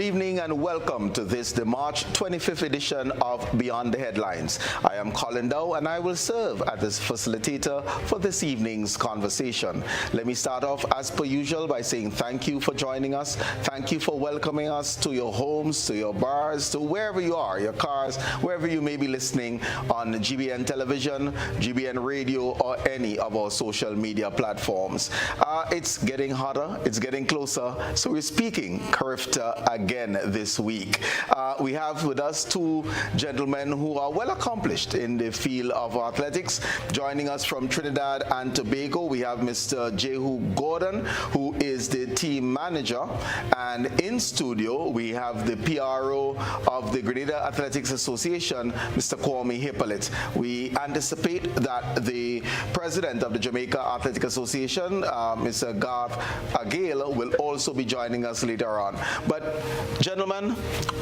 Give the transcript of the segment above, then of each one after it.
evening and welcome to this, the March 25th edition of Beyond the Headlines. I am Colin Dowe and I will serve as this facilitator for this evening's conversation. Let me start off as per usual by saying thank you for joining us. Thank you for welcoming us to your homes, to your bars, to wherever you are, your cars, wherever you may be listening on GBN Television, GBN Radio, or any of our social media platforms. It's getting hotter, it's getting closer, so we're speaking Carifta again this week. We have with us two gentlemen who are well accomplished in the field of athletics. Joining us from Trinidad and Tobago, we have Mr. Jehu Gordon, who is the team manager. And in studio, we have the PRO of the Grenada Athletics Association, Mr. Kwame Hippolyte. We anticipate that the president of the Jamaica Athletic Association, Mr. Garth Agale, will also be joining us later on. But gentlemen,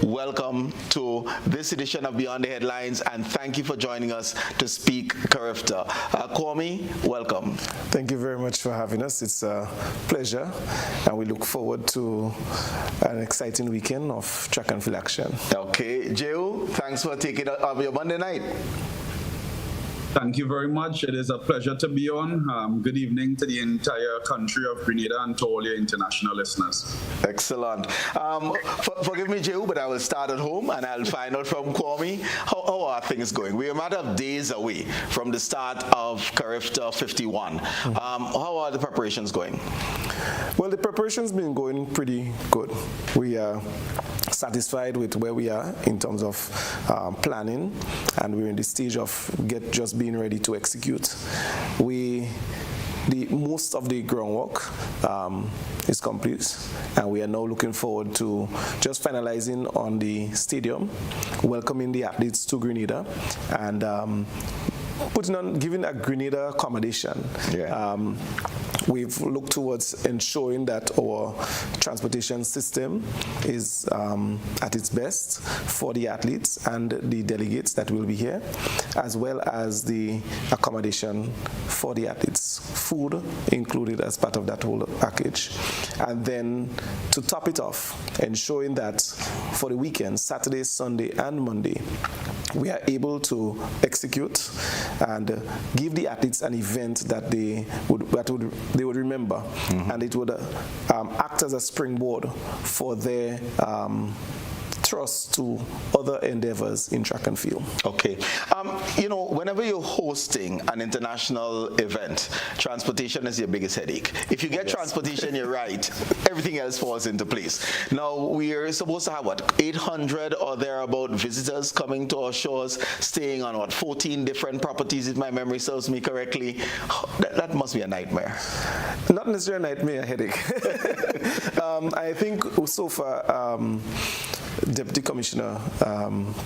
welcome to this edition of Beyond the Headlines, and thank you for joining us to speak Carifta. Kwame, welcome. Thank you very much for having us. It's a pleasure, and we look forward to an exciting weekend of track and field action. Okay, Jehu, thanks for taking up your Monday night. Thank you very much. It is a pleasure to be on. Good evening to the entire country of Grenada and to all your international listeners. Excellent. Forgive me, Jehu, but I will start at home and I'll find out from Kwame how are things going. We're a matter of days away from the start of Carifta 51. How are the preparations going? Well, the preparation's been going pretty good. We are satisfied with where we are in terms of planning, and we're in the stage of just being ready to execute. Most of the groundwork is complete, and we are now looking forward to just finalizing on the stadium, welcoming the athletes to Grenada, and giving a Grenada accommodation. Yeah. We've looked towards ensuring that our transportation system is at its best for the athletes and the delegates that will be here, as well as the accommodation for the athletes, food included as part of that whole package. And then to top it off, ensuring that for the weekend, Saturday, Sunday, and Monday, we are able to execute and give the athletes an event that they would remember, and it would act as a springboard for their trust to other endeavors in track and field. Okay. Whenever you're hosting an international event, transportation is your biggest headache. If you get transportation, you're right, everything else falls into place. Now, we're supposed to have, 800 or thereabout visitors coming to our shores, staying on, 14 different properties, if my memory serves me correctly. That must be a nightmare. Not necessarily a nightmare, a headache. I think so far, Deputy Commissioner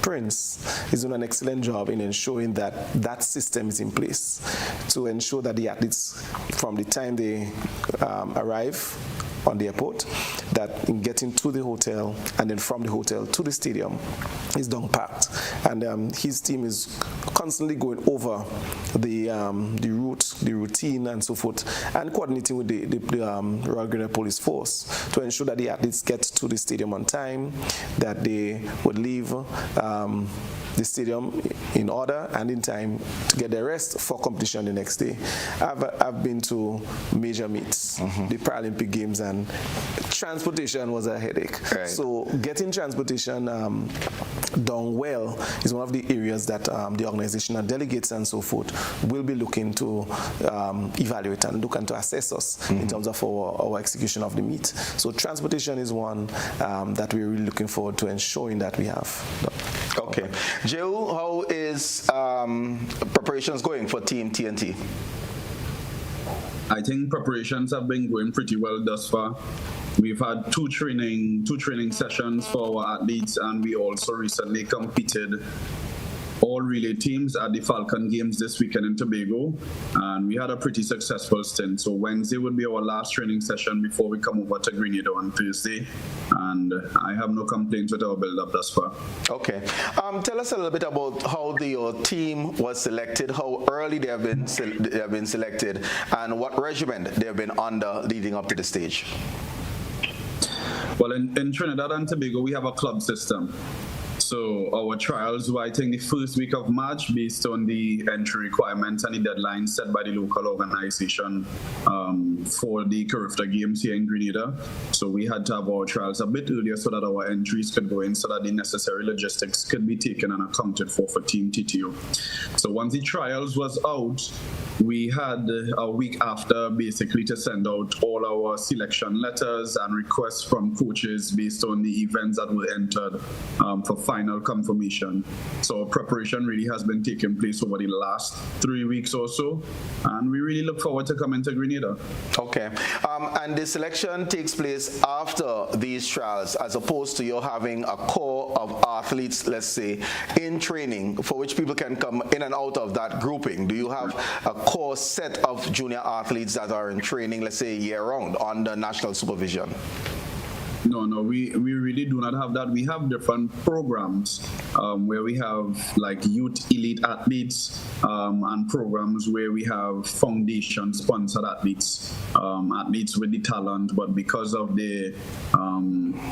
Prince is doing an excellent job in ensuring that that system is in place to ensure that the athletes, from the time they arrive on the airport, that in getting to the hotel and then from the hotel to the stadium is done packed. And his team is constantly going over the route, the routine, and so forth, and coordinating with the Royal Grenada Police Force to ensure that the athletes get to the stadium on time, that they would leave the stadium in order and in time to get their rest for competition the next day. I've been to major meets, the Paralympic Games, and transportation was a headache. Right. So getting transportation done well is one of the areas that the organization and delegates and so forth will be looking to evaluate and look and to assess us in terms of our execution of the meet. So transportation is one that we're really looking forward to ensuring that we have. Okay. Jehu, how is preparations going for Team TNT? I think preparations have been going pretty well thus far. We've had two training sessions for our athletes, and we also recently competed all relay teams at the Falcon Games this weekend in Tobago, and we had a pretty successful stint. So Wednesday would be our last training session before we come over to Grenada on Thursday, and I have no complaints with our build-up thus far. Okay. Tell us a little bit about how your team was selected, how early they have been selected, and what regimen they have been under leading up to the stage. Well, in Trinidad and Tobago, we have a club system. So our trials were, I think, the first week of March, based on the entry requirements and the deadlines set by the local organization for the Carifta Games here in Grenada. So we had to have our trials a bit earlier so that our entries could go in, so that the necessary logistics could be taken and accounted for Team TTO. So once the trials was out, we had a week after basically to send out all our selection letters and requests from coaches based on the events that were entered for final confirmation. So preparation really has been taking place over the last 3 weeks or so, and we really look forward to coming to Grenada. Okay, and the selection takes place after these trials, as opposed to you having a core of athletes, let's say, in training, for which people can come in and out of that grouping. Do you have a core set of junior athletes that are in training, let's say, year-round under national supervision? No, we really do not have that. We have different programs where we have like youth elite athletes and programs where we have foundation sponsored athletes, athletes with the talent, but because of the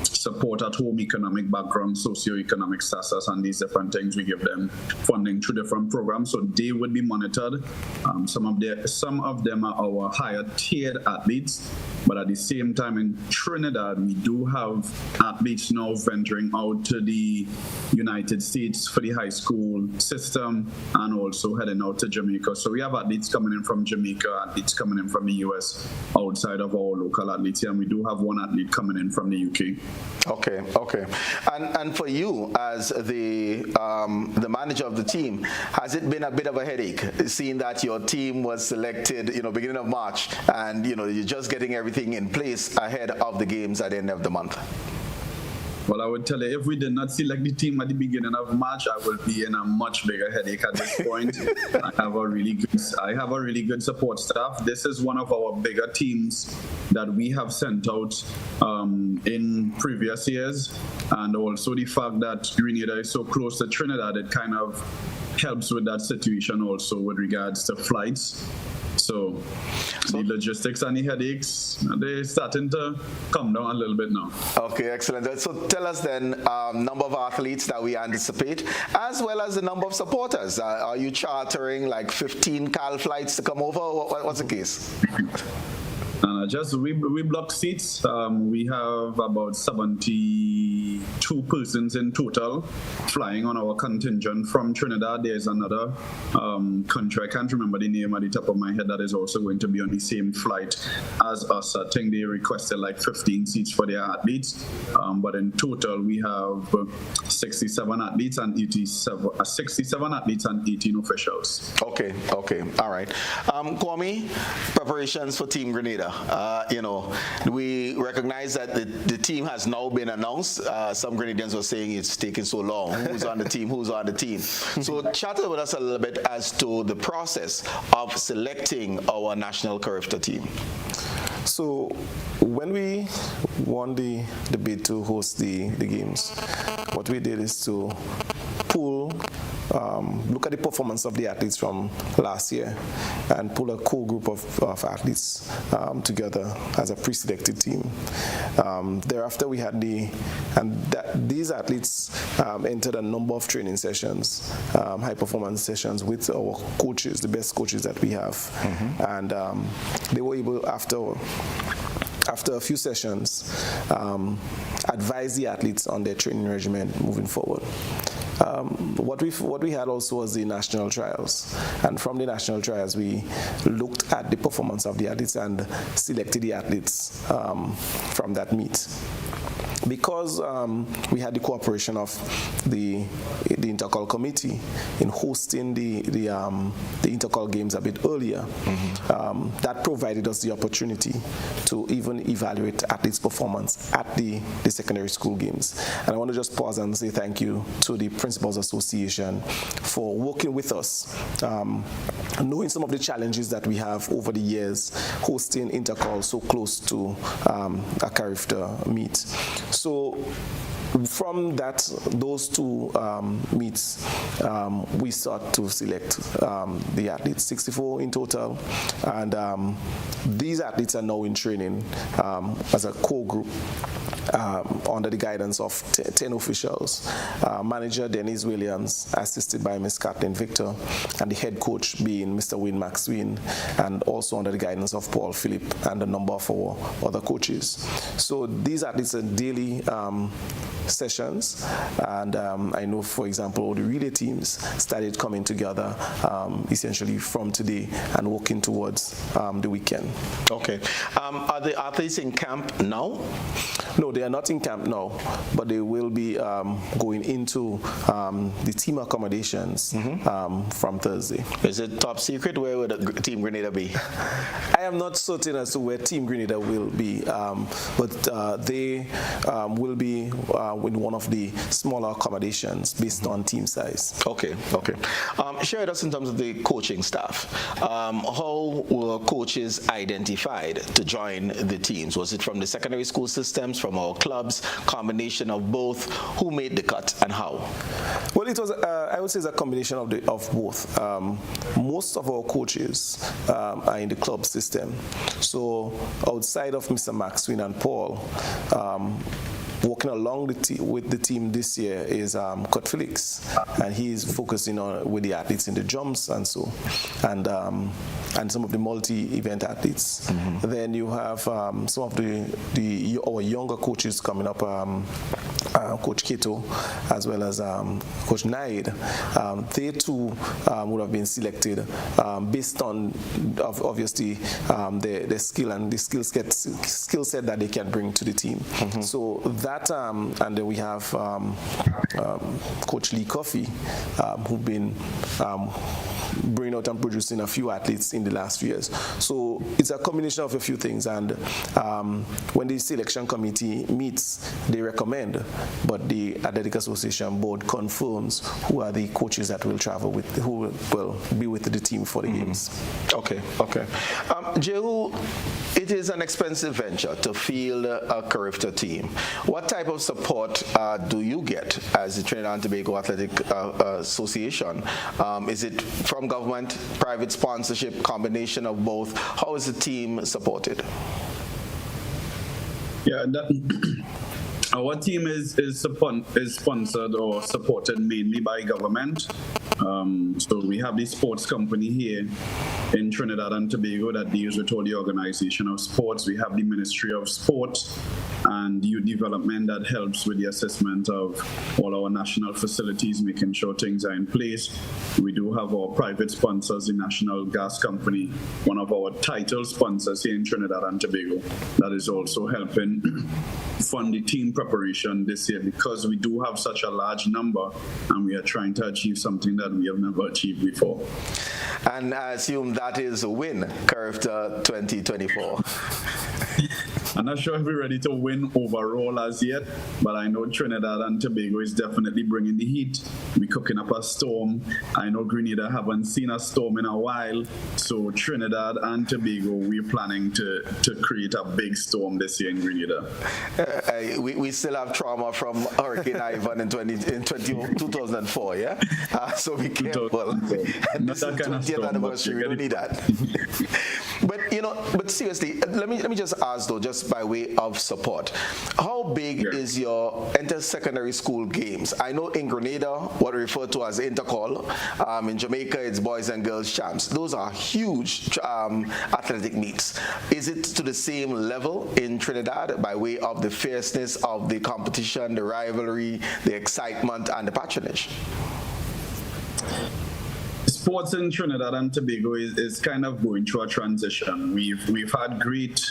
support at home, economic background, socio-economic status, and these different things, we give them funding through different programs. So they would be monitored. Some of them are our higher tiered athletes, but at the same time in Trinidad, we do have athletes now venturing out to the United States for the high school system and also heading out to Jamaica. So we have athletes coming in from Jamaica, athletes coming in from the US outside of our local athletes here, and we do have one athlete coming in from the UK. Okay. And for you as the manager of the team, has it been a bit of a headache seeing that your team was selected, beginning of March, and you're just getting everything in place ahead of the games at the end of the month? Well, I would tell you, if we did not select the team at the beginning of March, I would be in a much bigger headache at this point. I have a really good support staff. This is one of our bigger teams that we have sent out in previous years, and also the fact that Grenada is so close to Trinidad, it kind of helps with that situation also with regards to flights. So the logistics and the headaches, they're starting to come down a little bit now. Okay, excellent. So tell us then number of athletes that we anticipate, as well as the number of supporters. Are you chartering like 15 CAL flights to come over? What's the case? We block seats. We have about 72 persons in total flying on our contingent from Trinidad. There's another country, I can't remember the name at the top of my head, that is also going to be on the same flight as us. I think they requested like 15 seats for their athletes. But in total, we have 67 athletes and 18 officials. Okay, all right. Kwame, preparations for Team Grenada. We recognize that the team has now been announced. Some Grenadians were saying it's taking so long. Who's on the team? So chat with us a little bit as to the process of selecting our national Carifta team. So when we won the bid to host the games, what we did is to look at the performance of the athletes from last year and pull a core group of athletes together as a pre-selected team. Thereafter, we had these athletes entered a number of training sessions, high-performance sessions with our coaches, the best coaches that we have. And they were able, after a few sessions, advise the athletes on their training regimen moving forward. What we had also was the national trials, and from the national trials we looked at the performance of the athletes and selected the athletes from that meet. Because we had the cooperation of the Intercol committee in hosting the Intercol games a bit earlier, that provided us the opportunity to even evaluate athletes' performance at the secondary school games. And I want to just pause and say thank you to the Principals Association for working with us, knowing some of the challenges that we have over the years hosting Intercol so close to a Carifta meet. So from those two meets, we sought to select the athletes, 64 in total, and these athletes are now in training as a core group under the guidance of 10 officials. Manager Dennis Williams, assisted by Ms. Kathleen Victor, and the head coach being Mr. Wayne Maxwin, and also under the guidance of Paul Phillip and a number of our other coaches. So these athletes are daily sessions, and I know, for example, the relay teams started coming together essentially from today and working towards the weekend. Okay. Are the athletes in camp now? No, they are not in camp now, but they will be going into the team accommodations from Thursday. Is it top secret? Where would Team Grenada be? I am not certain as to where Team Grenada will be, but they will be in one of the smaller accommodations based on team size. Okay, okay. Share with us in terms of the coaching staff. How were coaches identified to join the teams? Was it from the secondary school systems, from our clubs, combination of both? Who made the cut and how? Well, it was, I would say, it's a combination of both. Most of our coaches are in the club system. So outside of Mr. Maxwin and Paul, working along with the team this year is Kurt Felix, and he's focusing on with the athletes in the jumps and so, and some of the multi-event athletes. Then you have some of our younger coaches coming up, Coach Keto, as well as Coach Naid. They too would have been selected based on obviously their skill and the skill set that they can bring to the team. So that, and then we have Coach Lee Coffey, who've been bringing out and producing a few athletes in the last few years. So it's a combination of a few things, and when the selection committee meets, they recommend, but the Athletic Association board confirms who are the coaches that will travel with, who will be with the team for the games. Okay, okay. Jehu, it is an expensive venture to field a Carifta team. What type of support do you get as the Trinidad and Tobago Athletic Association? Is it from government, private sponsorship, combination of both? How is the team supported? Yeah, our team is sponsored or supported mainly by government. So we have the sports company here in Trinidad and Tobago that deals with all the organization of sports. We have the Ministry of Sport and Youth Development that helps with the assessment of all our national facilities, making sure things are in place. We do have our private sponsors, the National Gas Company, one of our title sponsors here in Trinidad and Tobago, that is also helping fund the team preparation this year, because we do have such a large number and we are trying to achieve something that we have never achieved before. And I assume that is a win, Carifta 2024. I'm not sure if we're ready to win overall as yet, but I know Trinidad and Tobago is definitely bringing the heat. We're cooking up a storm. I know Grenada haven't seen a storm in a while, so Trinidad and Tobago, we're planning to create a big storm this year in Grenada. We still have trauma from Hurricane Ivan in 2004, yeah? So be careful. And this is 20th anniversary, we don't need that. But seriously, let me just ask though, just by way of support, how big is your inter-secondary school games? I know in Grenada, what we refer to as intercall, in Jamaica it's boys and girls champs. Those are huge athletic meets. Is it to the same level in Trinidad by way of the fierceness of the competition, the rivalry, the excitement, and the patronage? Sports in Trinidad and Tobago is kind of going through a transition. We've had great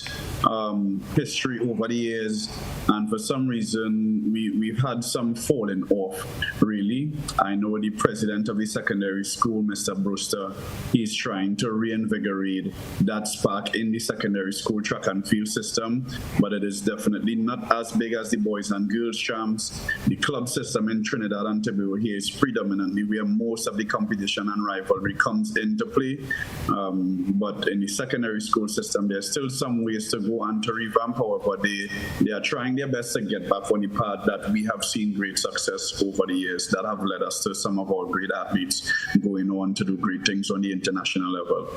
history over the years, and for some reason we've had some falling off, really. I know the president of the secondary school, Mr. Brewster, he's trying to reinvigorate that spark in the secondary school track and field system, but it is definitely not as big as the boys and girls champs. The club system in Trinidad and Tobago here is predominantly where most of the competition and rivalry comes into play, but in the secondary school system there's still some ways to go and to revamp. However, they are trying their best to get back on the path that we have seen great success over the years that have led us to some of our great athletes going on to do great things on the international level.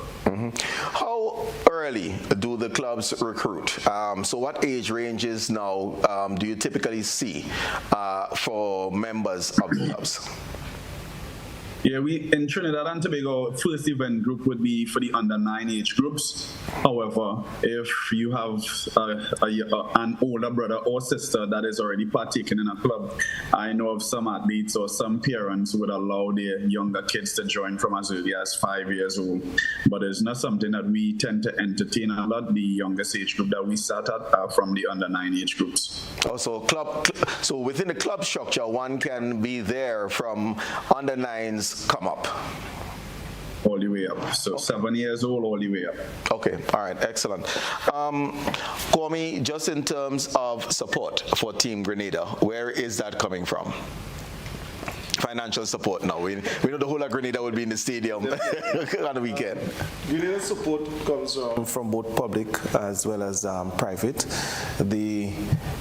How early do the clubs recruit? So what age ranges now do you typically see for members of the clubs? Yeah, we in Trinidad and Tobago, first event group would be for the under-9 age groups. However, if you have an older brother or sister that is already partaking in a club, I know of some athletes or some parents who would allow their younger kids to join from as early as 5 years old. But it's not something that we tend to entertain a lot. The youngest age group that we start at are from the under-9 age groups. Also, so within the club structure, one can be there from under-9s come up. All the way up. So 7 years old, all the way up. Okay, all right, excellent. Kwame, just in terms of support for Team Grenada, where is that coming from? Financial support now. We know the whole of Grenada will be in the stadium on the weekend. Grenada support comes from both public as well as private.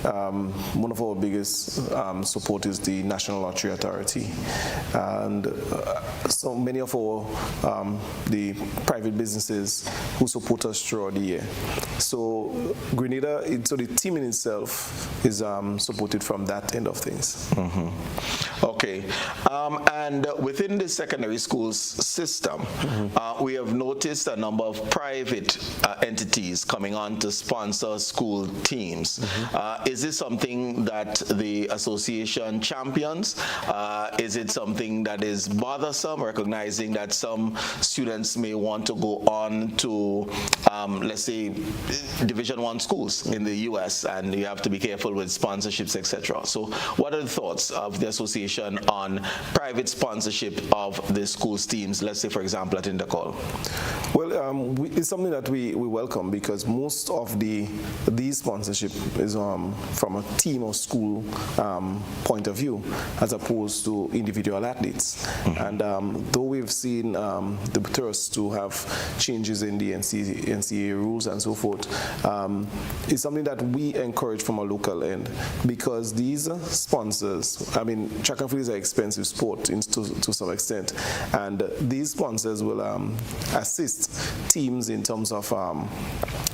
One of our biggest support is the National Lottery Authority, and so many of our the private businesses who support us throughout the year. So Grenada, so the team in itself is supported from that end of things. Okay. And within the secondary schools system, we have noticed a number of private entities coming on to sponsor school teams. Is this something that the association champions? Is it something that is bothersome, recognizing that some students may want to go on to, let's say, Division I schools in the US, and you have to be careful with sponsorships, etc. So what are the thoughts of the association on private sponsorship of the school's teams, let's say, for example, at Intercol? Well, it's something that we welcome, because most of these sponsorship is from a team or school point of view, as opposed to individual athletes. And though we've seen the thirst to have changes in the NCAA rules and so forth, it's something that we encourage from a local end, because these sponsors, I mean, track and field is an expensive sport to some extent, and these sponsors will assist teams in terms of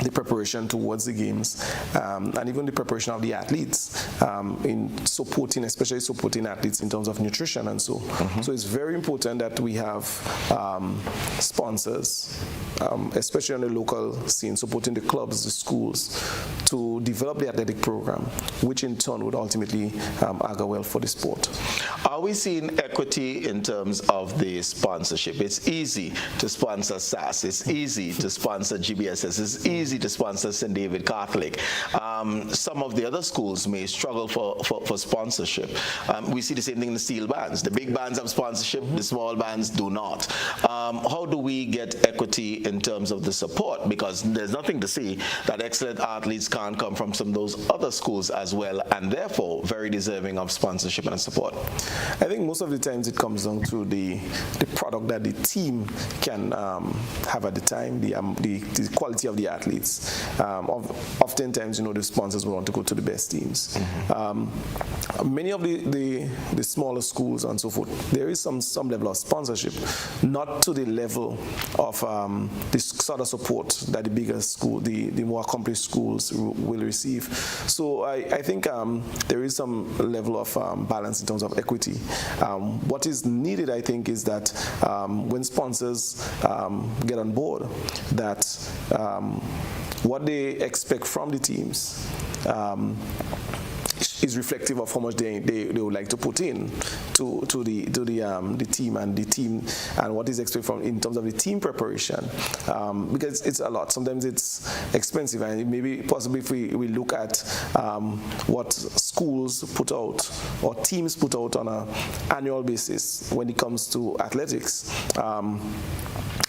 the preparation towards the games, and even the preparation of the athletes in supporting, especially supporting athletes in terms of nutrition and so. So it's very important that we have sponsors, especially on the local scene, supporting the clubs, the schools, to develop the athletic program, which in turn would ultimately augur well for the sport. Are we seeing equity in terms of the sponsorship? It's easy to sponsor SAS, it's easy to sponsor GBSS, it's easy to sponsor St. David Catholic. Some of the other schools may struggle for sponsorship. We see the same thing in the steel bands. The big bands have sponsorship, the small bands do not. How do we get equity in terms of the support? Because there's nothing to say that excellent athletes can't come from some of those other schools as well, and therefore very deserving of sponsorship and support. I think most of the times it comes down to the product that the team can have at the time, the quality of the athletes. Oftentimes, the sponsors will want to go to the best teams. Many of the smaller schools and so forth, there is some level of sponsorship, not to the level of this sort of support that the bigger school, the more accomplished schools will receive. So I think there is some level of balance in terms of equity. What is needed, I think, is that when sponsors get on board, that what they expect from the teams is reflective of how much they would like to put in to the team and what is expected from in terms of the team preparation, because it's a lot. Sometimes it's expensive, and maybe possibly if we look at what schools put out or teams put out on an annual basis when it comes to athletics,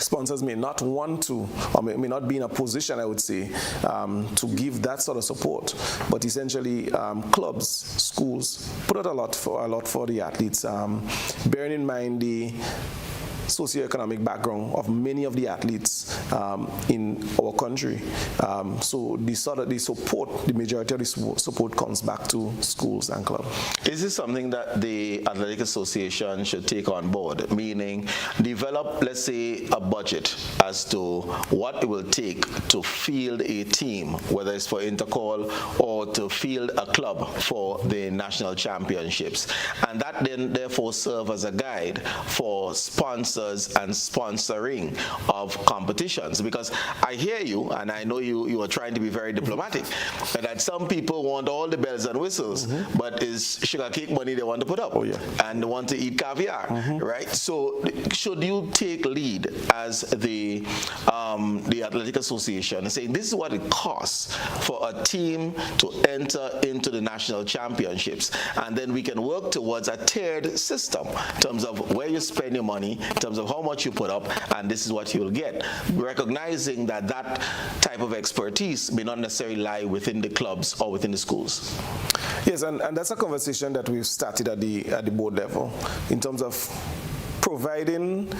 sponsors may not want to, or may not be in a position, I would say, to give that sort of support. But essentially, clubs, schools put out a lot for the athletes, bearing in mind socioeconomic background of many of the athletes in our country. So the majority of the support comes back to schools and clubs. Is this something that the Athletic Association should take on board, meaning develop, let's say, a budget as to what it will take to field a team, whether it's for intercall or to field a club for the national championships, and that then therefore serve as a guide for sponsors and sponsoring of competitions? Because I hear you, and I know you are trying to be very diplomatic, that some people want all the bells and whistles, but it's sugar cake money they want to put up, and they want to eat caviar, right? So should you take lead as the Athletic Association and say this is what it costs for a team to enter into the national championships, and then we can work towards a tiered system in terms of where you spend your money, in terms of how much you put up, and this is what you'll get, recognizing that that type of expertise may not necessarily lie within the clubs or within the schools. Yes, and that's a conversation that we've started at the board level in terms of providing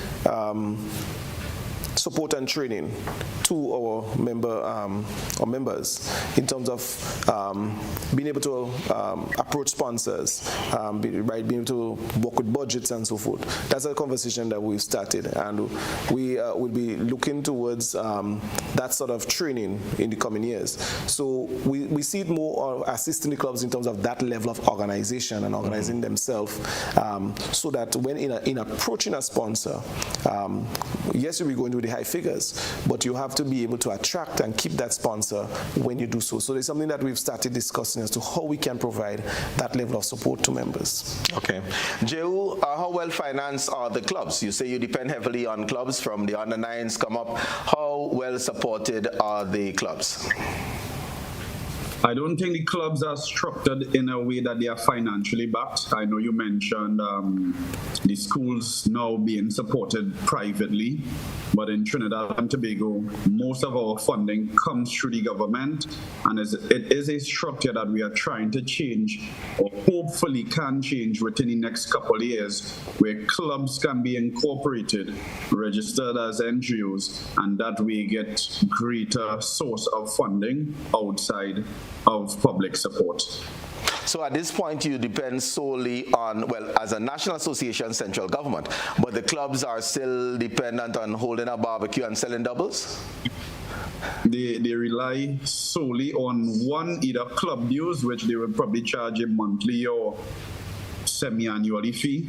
support and training to our members in terms of being able to approach sponsors, being able to work with budgets and so forth. That's a conversation that we've started, and we will be looking towards that sort of training in the coming years. So we see it more assisting the clubs in terms of that level of organization and organizing themselves, so that when in approaching a sponsor, yes, you'll be going to the high figures, but you have to be able to attract and keep that sponsor when you do so. So there's something that we've started discussing as to how we can provide that level of support to members. Okay. Dowe, how well financed are the clubs? You say you depend heavily on clubs from the under-9s come up. How well supported are the clubs? I don't think the clubs are structured in a way that they are financially backed. I know you mentioned the schools now being supported privately, but in Trinidad and Tobago, most of our funding comes through the government, and it is a structure that we are trying to change, or hopefully can change within the next couple of years, where clubs can be incorporated, registered as NGOs, and that we get greater source of funding outside of public support. So at this point, you depend solely on, well, as a national association, central government, but the clubs are still dependent on holding a barbecue and selling doubles? They rely solely on either club dues, which they would probably charge a monthly or semi-annually fee.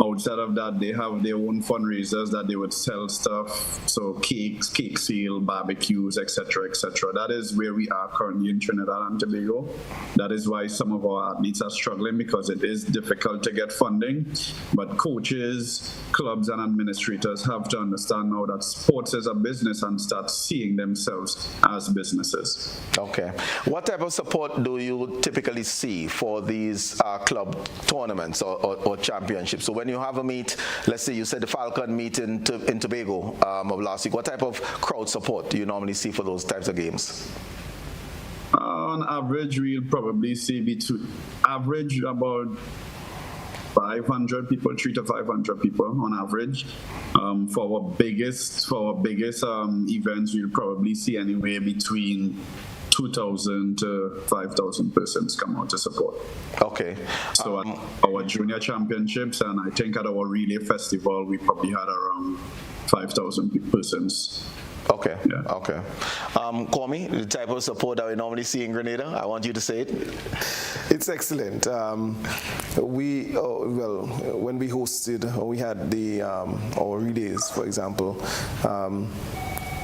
Outside of that, they have their own fundraisers that they would sell stuff, so cakes, cake sale, barbecues, etc., etc. That is where we are currently in Trinidad and Tobago. That is why some of our athletes are struggling, because it is difficult to get funding. But coaches, clubs, and administrators have to understand now that sports is a business and start seeing themselves as businesses. Okay. What type of support do you typically see for these club tournaments or championships? So when you have a meet, let's say you said the Falcon meet in Tobago of last week, what type of crowd support do you normally see for those types of games? On average, we'll probably see about 500 people, 300 to 500 people on average. For our biggest events, we'll probably see anywhere between 2,000 to 5,000 persons come out to support. Okay. So at our junior championships, and I think at our relay festival, we probably had around 5,000 persons. Okay. Yeah. Okay. Kwame, the type of support that we normally see in Grenada, I want you to say it. It's excellent. When we hosted, or we had the our relays, for example.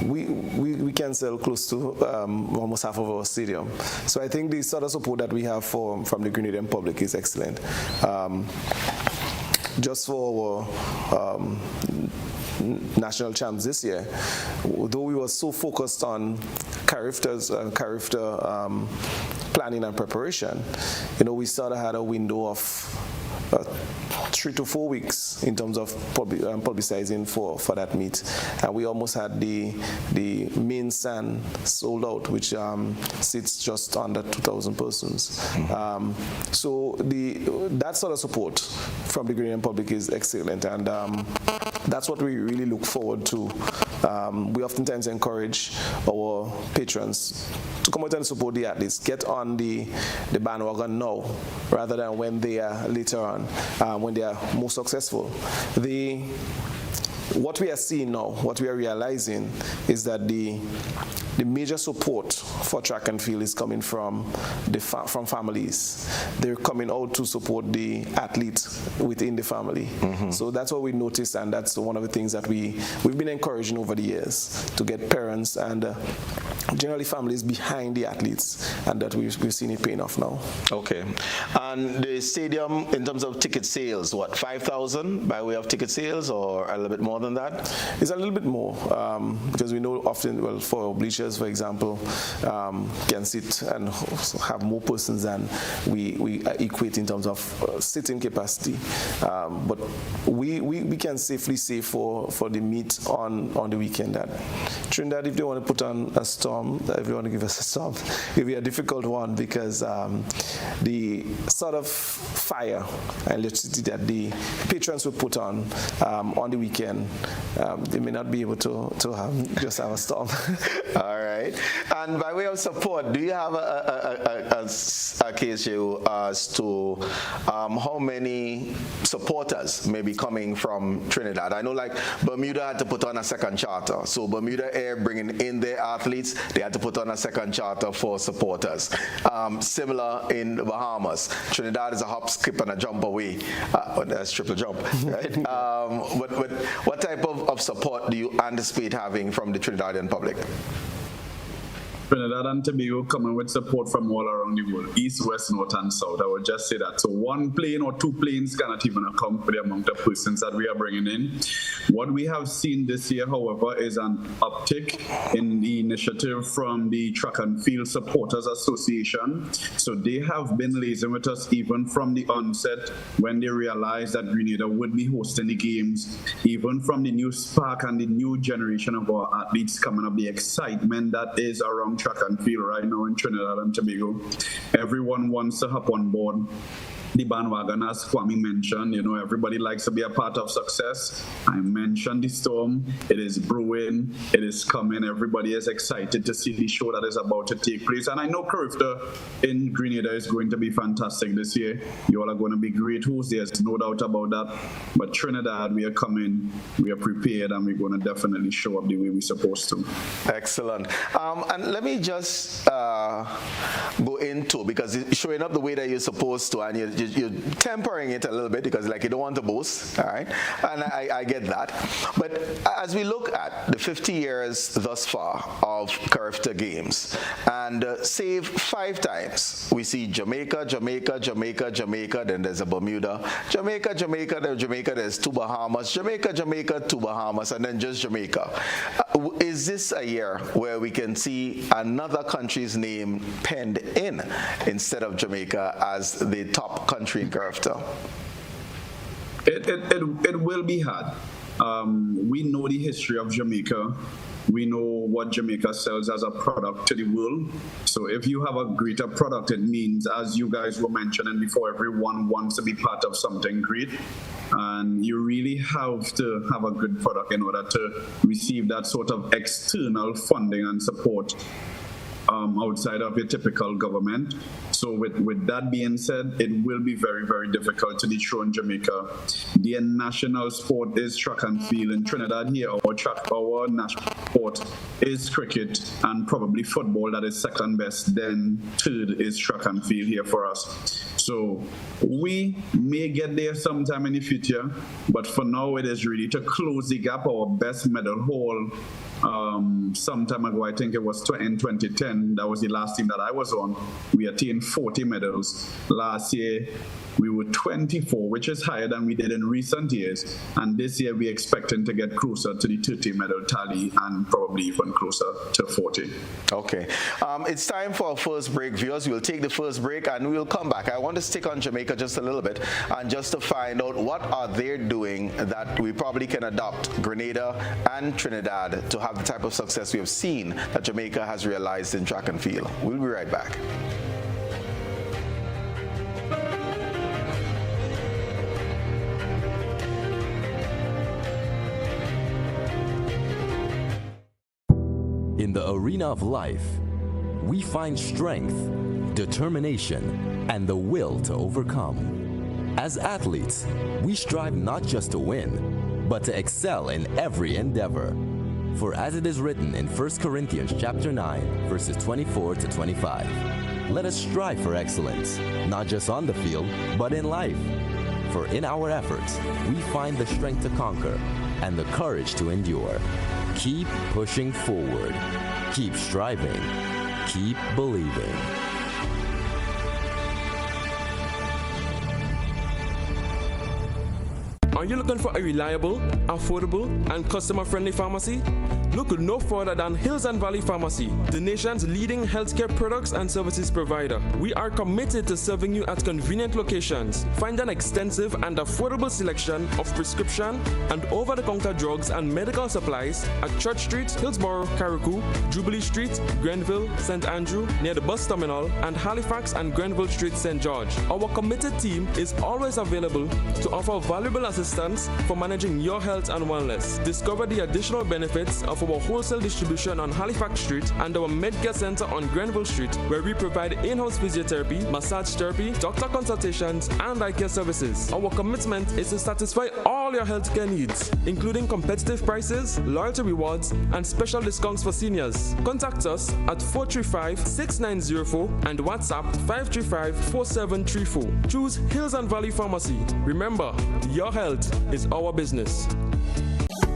We can sell close to almost half of our stadium. So I think the sort of support that we have from the Grenadian public is excellent. Just for our national champs this year, though we were so focused on character planning and preparation, we sort of had a window of 3 to 4 weeks in terms of publicizing for that meet, and we almost had the main stand sold out, which sits just under 2,000 persons. So that sort of support from the Grenadian public is excellent, and that's what we really look forward to. We oftentimes encourage our patrons to come out and support the athletes. Get on the bandwagon now, rather than when they are later on, when they are more successful. What we are seeing now, what we are realizing, is that the major support for track and field is coming from from families. They're coming out to support the athletes within the family. So that's what we noticed, and that's one of the things that we've been encouraging over the years, to get parents and generally families behind the athletes, and that we've seen it paying off now. Okay. And the stadium, in terms of ticket sales, what, 5,000 by way of ticket sales, or a little bit more than that? It's a little bit more, because we know often, well, for bleachers, for example, can sit and have more persons than we equate in terms of sitting capacity. But we can safely say for the meet on the weekend that Trinidad, if they want to put on a storm, if they want to give us a storm, it'll be a difficult one, because the sort of fire and electricity that the patrons will put on the weekend, they may not be able to just have a storm. All right. And by way of support, do you have a case here as to how many supporters may be coming from Trinidad? I know, like, Bermuda had to put on a second charter. So Bermuda Air bringing in their athletes, they had to put on a second charter for supporters. Similar in the Bahamas. Trinidad is a hop, skip, and a jump away. That's triple jump, right? But what type of support do you anticipate having from the Trinidadian public? Trinidad and Tobago coming with support from all around the world, east, west, north, and south. I would just say that. So one plane or two planes cannot even account for the amount of persons that we are bringing in. What we have seen this year, however, is an uptick in the initiative from the Track and Field Supporters Association. So they have been liaising with us even from the onset when they realized that Grenada would be hosting the games, even from the new spark and the new generation of our athletes coming up, the excitement that is around track and field right now in Trinidad and Tobago. Everyone wants to hop on board the bandwagon, as Kwame mentioned. You know, everybody likes to be a part of success. I mentioned the storm. It is brewing. It is coming. Everybody is excited to see the show that is about to take place. And I know Carifta in Grenada is going to be fantastic this year. You all are going to be great hosts. There's no doubt about that. But Trinidad, we are coming. We are prepared, and we're going to definitely show up the way we're supposed to. Excellent. And let me just go into, because showing up the way that you're supposed to, and you're tempering it a little bit, because like you don't want to boast, all right? And I get that. But as we look at the 50 years thus far of Carifta Games, and save 5 times, we see Jamaica, then there's a Bermuda, Jamaica, then Jamaica, there's 2 Bahamas, Jamaica, 2 Bahamas, and then just Jamaica. Is this a year where we can see another country's name penned in instead of Jamaica as the top country in Carifta? It will be hard. We know the history of Jamaica. We know what Jamaica sells as a product to the world. So if you have a greater product, it means, as you guys were mentioning before, everyone wants to be part of something great. And you really have to have a good product in order to receive that sort of external funding and support outside of your typical government. So with that being said, it will be very, very difficult to dethrone Jamaica. Their national sport is track and field. In Trinidad here, our national sport is cricket and probably football. That is second best. Then third is track and field here for us. So we may get there sometime in the future, but for now it is really to close the gap. Our best medal haul some time ago, I think it was in 2010, that was the last team that I was on. We attained 40 medals. Last year, we were 24, which is higher than we did in recent years. And this year, we're expecting to get closer to the 30 medal tally and probably even closer to 40. Okay. It's time for our first break, viewers. We'll take the first break and we'll come back. I want to stick on Jamaica just a little bit and just to find out what are they doing that we probably can adopt Grenada and Trinidad to have the type of success we have seen that Jamaica has realized in track and field. We'll be right back. In the arena of life, we find strength, determination, and the will to overcome. As athletes, we strive not just to win, but to excel in every endeavor. For as it is written in 1 Corinthians chapter 9, verses 24 to 25, let us strive for excellence, not just on the field, but in life. For in our efforts, we find the strength to conquer and the courage to endure. Keep pushing forward. Keep striving. Keep believing. Are you looking for a reliable, affordable, and customer-friendly pharmacy? Look no further than Hills and Valley Pharmacy, the nation's leading healthcare products and services provider. We are committed to serving you at convenient locations. Find an extensive and affordable selection of prescription and over-the-counter drugs and medical supplies at Church Street, Hillsborough, Carriacou, Jubilee Street, Grenville, St. Andrew, near the bus terminal, and Halifax and Grenville Street, St. George. Our committed team is always available to offer valuable assistance for managing your health and wellness. Discover the additional benefits of our wholesale distribution on Halifax Street and our Medcare Center on Grenville Street, where we provide in-house physiotherapy, massage therapy, doctor consultations, and eye care services. Our commitment is to satisfy all your healthcare needs, including competitive prices, loyalty rewards, and special discounts for seniors. Contact us at 435-6904 and WhatsApp 535-4734. Choose Hills and Valley Pharmacy. Remember, your health is our business.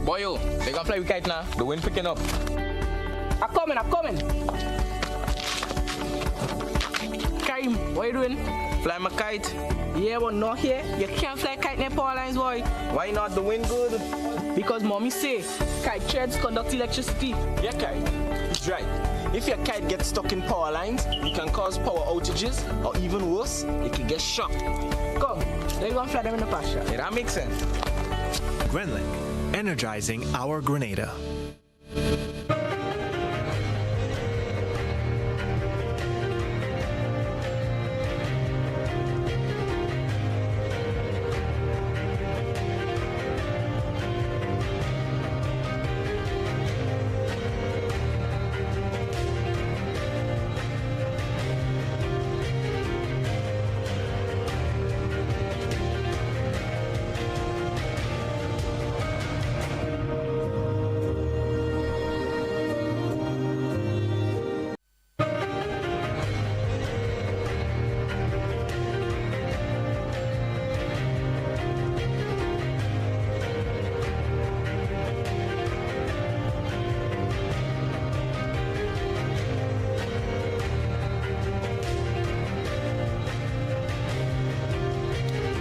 Boyo, they gonna fly with kite now. The wind picking up. I'm coming. Karim, what you doing? Fly my kite. Yeah, but not here. You can't fly kite near power lines, boy. Why not? The wind good. Because mommy say kite threads conduct electricity. Yeah, kite. It's right. If your kite gets stuck in power lines, it can cause power outages, or even worse, it can get shocked. Come, let's go and fly them in the pasture. Yeah, that makes sense. Grenlink, energizing our Grenada.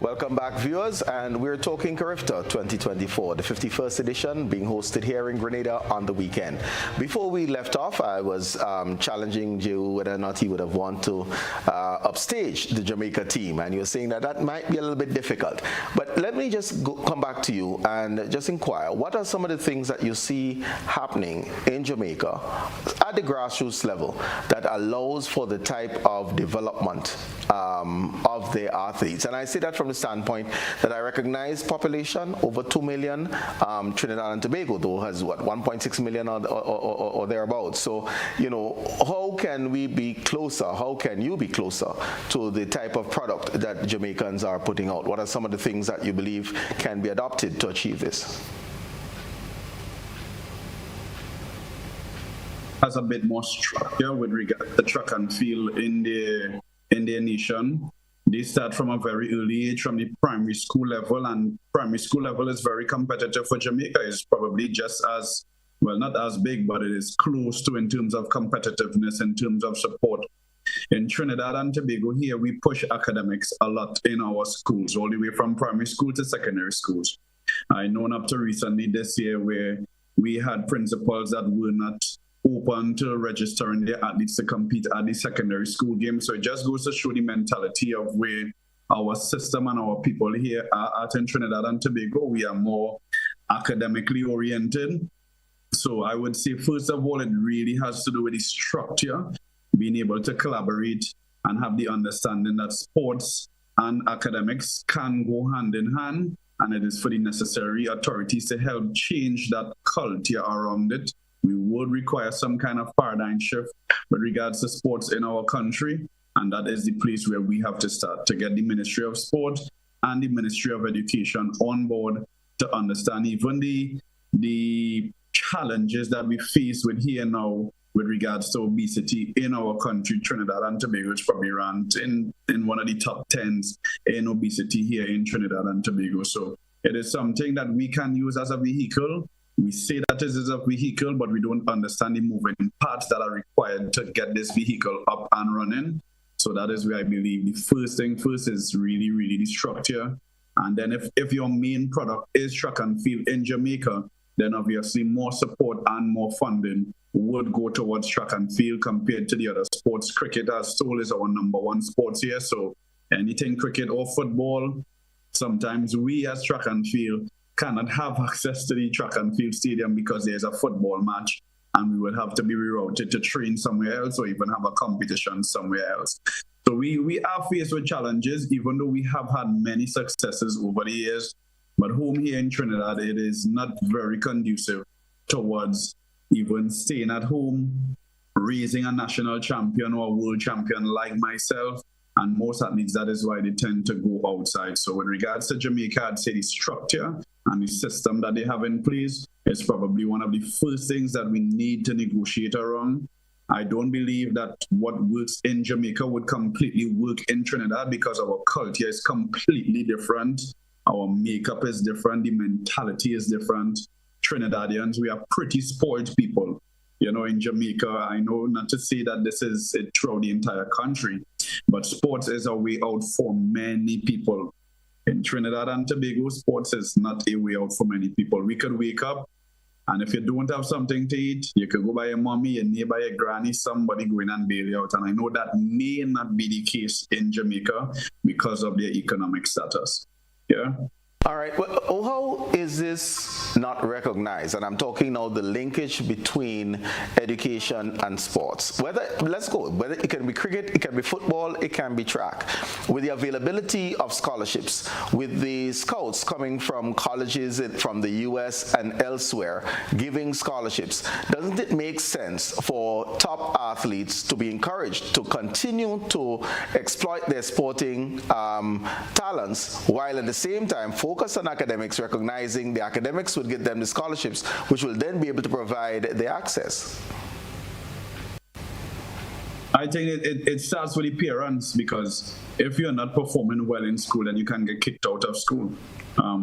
Welcome back, viewers, and we're talking Carifta 2024, the 51st edition, being hosted here in Grenada on the weekend. Before we left off, I was challenging Joe whether or not he would have wanted to upstage the Jamaica team, and you're saying that that might be a little bit difficult. But let me just come back to you and just inquire, what are some of the things that you see happening in Jamaica at the grassroots level that allows for the type of development of the athletes? And I say that from the standpoint that I recognize population over 2 million. Trinidad and Tobago, though, has what, 1.6 million or thereabouts. So, you know, how can we be closer? How can you be closer to the type of product that Jamaicans are putting out? What are some of the things that you believe can be adopted to achieve this? Has a bit more structure with regard to track and field in the nation. They start from a very early age, from the primary school level, and primary school level is very competitive for Jamaica. It's probably just as, well, not as big, but it is close to in terms of competitiveness, in terms of support. In Trinidad and Tobago here, we push academics a lot in our schools, all the way from primary school to secondary schools. I know up to recently this year where we had principals that were not open to registering their athletes to compete at the secondary school game. So it just goes to show the mentality of where our system and our people here are at in Trinidad and Tobago. We are more academically oriented. So I would say, first of all, it really has to do with the structure, being able to collaborate and have the understanding that sports and academics can go hand in hand, and it is for the necessary authorities to help change that culture around it. we would require some kind of paradigm shift with regards to sports in our country. And that is the place where we have to start to get the Ministry of Sport and the Ministry of Education on board to understand even the challenges that we face with here now with regards to obesity in our country. Trinidad and Tobago is probably ranked in one of the top 10s in obesity here in Trinidad and Tobago. So it is something that we can use as a vehicle. We say that this is a vehicle, but we don't understand the moving parts that are required to get this vehicle up and running. So that is where I believe the first thing first is really, really the structure. And then if your main product is track and field in Jamaica, then obviously more support and more funding would go towards track and field compared to the other sports. Cricket, as told, is our #1 sports here. So anything cricket or football, sometimes we as track and field cannot have access to the track and field stadium because there's a football match and we would have to be rerouted to train somewhere else or even have a competition somewhere else. So we are faced with challenges, even though we have had many successes over the years. But home here in Trinidad, it is not very conducive towards even staying at home, raising a national champion or a world champion like myself. And most athletes, that is why they tend to go outside. So with regards to Jamaica, I'd say the structure and the system that they have in place is probably one of the first things that we need to negotiate around. I don't believe that what works in Jamaica would completely work in Trinidad because our culture is completely different. Our makeup is different. The mentality is different. Trinidadians, we are pretty spoiled people. You know, in Jamaica, I know not to say that this is it throughout the entire country, but sports is a way out for many people. In Trinidad and Tobago, sports is not a way out for many people. We could wake up, and if you don't have something to eat, you could go by your mommy, your neighbor, your granny, somebody going and bail you out. And I know that may not be the case in Jamaica because of their economic status. Yeah. All right. Well, how is this not recognized? And I'm talking now the linkage between education and sports. Whether it can be cricket, it can be football, it can be track. With the availability of scholarships, with the scouts coming from colleges from the US and elsewhere giving scholarships, doesn't it make sense for top athletes to be encouraged to continue to exploit their sporting talents while at the same time focus on academics, recognizing the academics would get them the scholarships, which will then be able to provide the access? I think it starts with the parents, because if you're not performing well in school, then you can get kicked out of school.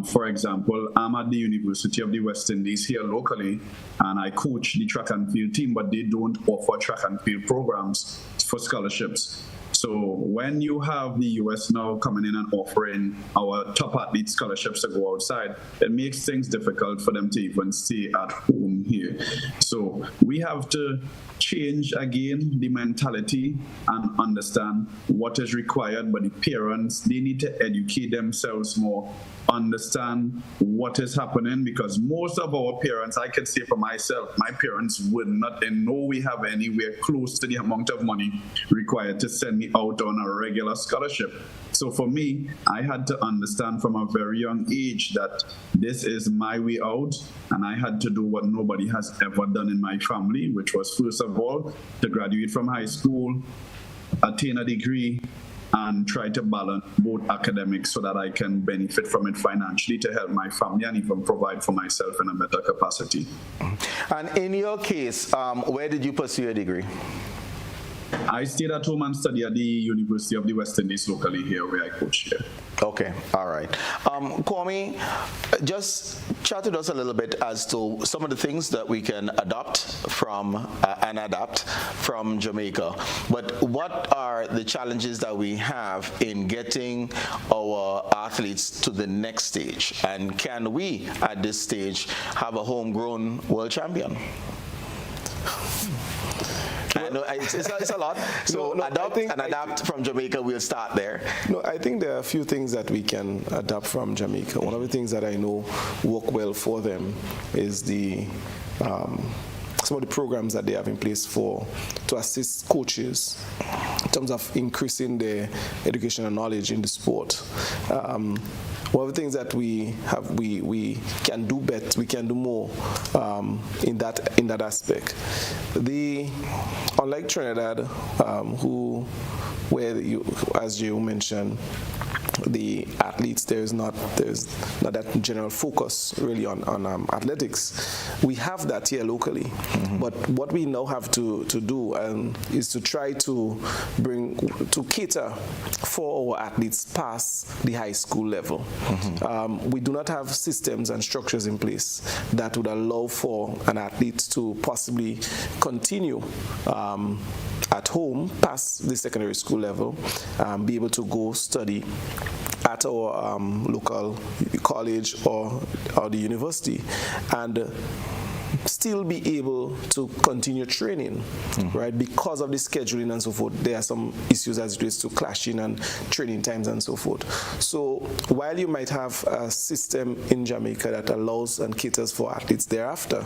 For example, I'm at the University of the West Indies here locally, and I coach the track and field team, but they don't offer track and field programs for scholarships. So when you have the US now coming in and offering our top athletes scholarships to go outside, it makes things difficult for them to even stay at home here. So we have to change again the mentality and understand what is required. But the parents, they need to educate themselves more, understand what is happening, because most of our parents, I can say for myself, my parents would not in no way have anywhere close to the amount of money required to send me out on a regular scholarship. So for me, I had to understand from a very young age that this is my way out, and I had to do what nobody has ever done in my family, which was first of all to graduate from high school, attain a degree, and try to balance both academics so that I can benefit from it financially to help my family and even provide for myself in a better capacity. And in your case, where did you pursue your degree? I stayed at home and studied at the University of the West Indies locally here, where I coach here. Okay, all right. Kwame, just chat with us a little bit as to some of the things that we can adapt from Jamaica. But what are the challenges that we have in getting our athletes to the next stage? And can we, at this stage, have a homegrown world champion? I know it's a lot. So adapt from Jamaica. We'll start there. No, I think there are a few things that we can adapt from Jamaica. One of the things that I know work well for them is some of the programs that they have in place to assist coaches in terms of increasing their education and knowledge in the sport. one of the things that we can do better, we can do more in that aspect. Unlike Trinidad, where as you mentioned, the athletes, there's not that general focus really on athletics. We have that here locally, but what we now have to do is to try to cater for our athletes past the high school level. We do not have systems and structures in place that would allow for an athlete to possibly continue at home past the secondary school level, be able to go study at our local college or the university, and still be able to continue training, right? Because of the scheduling and so forth, there are some issues as it relates to clashing and training times and so forth. So while you might have a system in Jamaica that allows and caters for athletes thereafter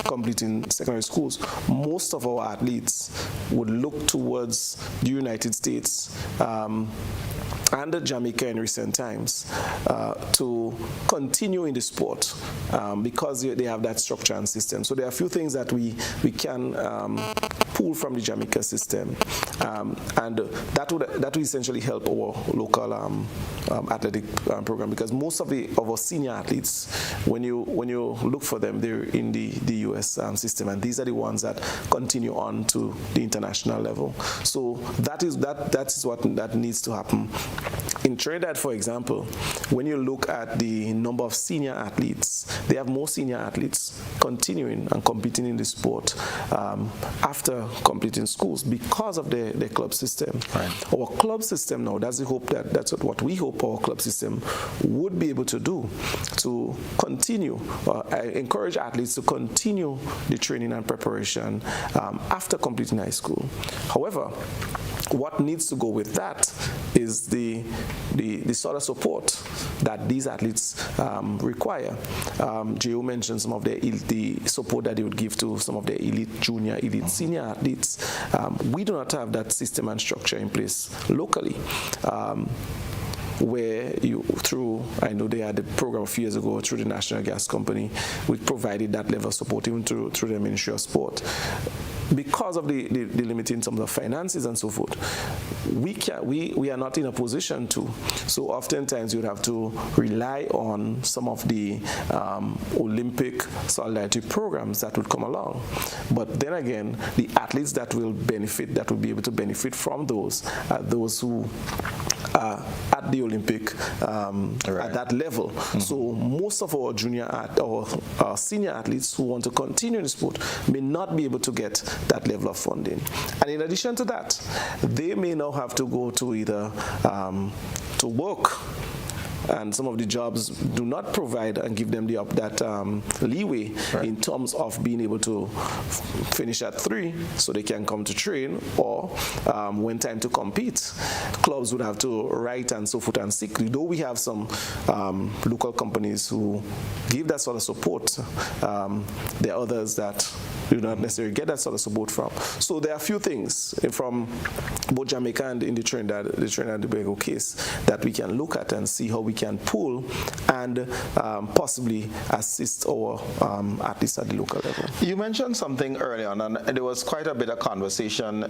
completing secondary schools, most of our athletes would look towards the United States and Jamaica in recent times to continue in the sport because they have that structure and system. So there are a few things that we can pull from the Jamaica system, and that would essentially help our local athletic program, because most of our senior athletes, when you look for them, they're in the US system, and these are the ones that continue on to the international level. So that is what needs to happen. In Trinidad, for example, when you look at the number of senior athletes, they have more senior athletes continuing and competing in the sport after completing schools because of the club system. Right. Our club system now, that's what we hope our club system would be able to do, to continue, encourage athletes to continue the training and preparation after completing high school. However, what needs to go with that is the sort of support that these athletes require. Gio mentioned some of the support that they would give to some of their elite junior, elite senior athletes. We do not have that system and structure in place locally. Where I know they had a program a few years ago through the National Gas Company, which provided that level of support even through the Ministry of Sport. Because of the limiting in terms of finances and so forth, we are not in a position to. So oftentimes you would have to rely on some of the Olympic solidarity programs that would come along. But then again, the athletes that will be able to benefit from those are those who are at the Olympic at that level. So most of our our senior athletes who want to continue in the sport may not be able to get that level of funding. And in addition to that, they may now have to go to either to work, and some of the jobs do not provide and give them that leeway in terms of being able to finish at 3 so they can come to train, or when time to compete, clubs would have to write and so forth and sick leave. Though we have some local companies who give that sort of support, there are others that do not necessarily get that sort of support from. So there are a few things from both Jamaica and in the Trinidad and Tobago case that we can look at and see how we can pull and possibly assist our athletes at the local level. You mentioned something early on, and there was quite a bit of conversation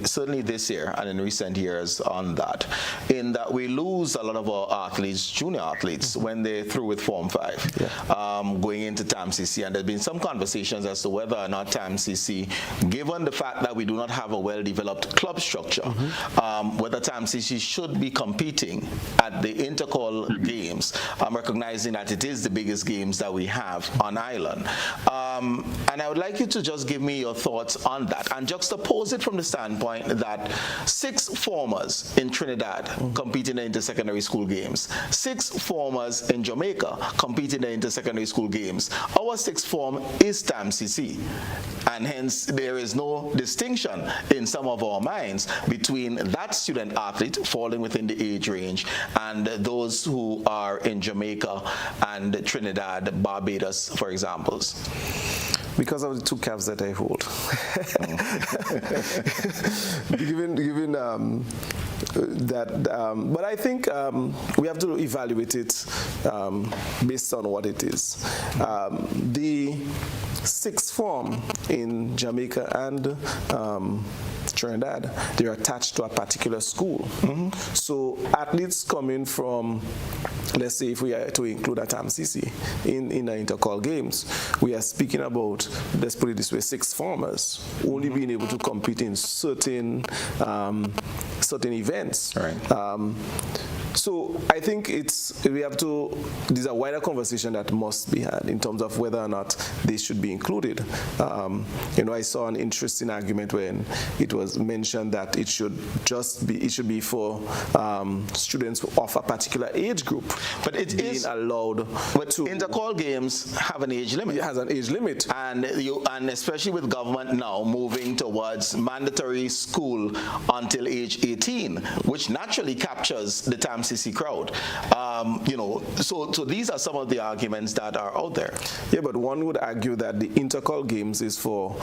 certainly this year and in recent years on that, in that we lose a lot of our athletes, junior athletes, when they're through with Form 5, going into TAMCC, and there's been some conversations as to whether or not TAMCC, given the fact that we do not have a well-developed club structure, whether TAMCC should be competing at the intercall games, recognizing that it is the biggest games that we have on island. And I would like you to just give me your thoughts on that and juxtapose it from the standpoint that 6 formers in Trinidad compete in the inter-secondary school games, 6 formers in Jamaica compete in the inter-secondary school games. Our 6th form is TAMCC, and hence there is no distinction in some of our minds between that student athlete falling within the age range and those who are in Jamaica and Trinidad, Barbados, for examples. Because of the two caps that I hold. given that, but I think we have to evaluate it based on what it is. The sixth form in Jamaica and Trinidad, they're attached to a particular school. So athletes coming from, let's say if we are to include a TAMCC in the intercall games, we are speaking about, let's put it this way, sixth formers only being able to compete in certain events. Right. So I think there's a wider conversation that must be had in terms of whether or not they should be included. I saw an interesting argument when it was mentioned that it should be for students of a particular age group. But it is allowed. But intercall games have an age limit. It has an age limit, and especially with government now moving towards mandatory school until age 18, which naturally captures the TAMCC crowd. So these are some of the arguments that are out there. Yeah, but one would argue that the intercall games is for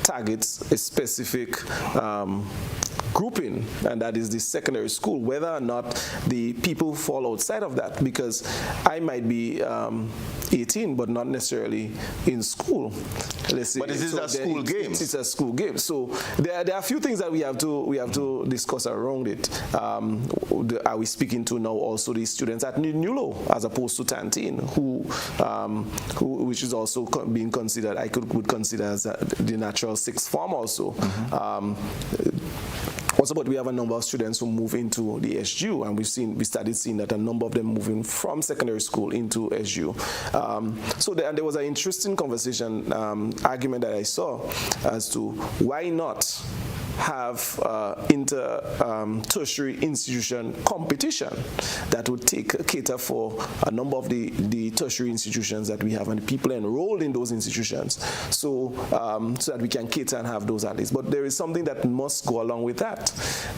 targets a specific grouping, and that is the secondary school, whether or not the people fall outside of that, because I might be 18 but not necessarily in school. Let's say, but it is a school game. It's a school game. So there are a few things that we have to discuss around it. Are we speaking to now also the students at Nulo as opposed to Tantine, which is also being considered, would consider as the natural sixth form also. Also, but we have a number of students who move into the SGU, and we started seeing that a number of them moving from secondary school into SGU. So there was an interesting conversation, argument that I saw as to why not have tertiary institution competition that would cater for a number of the tertiary institutions that we have and the people enrolled in those institutions, so that we can cater and have those athletes. But there is something that must go along with that.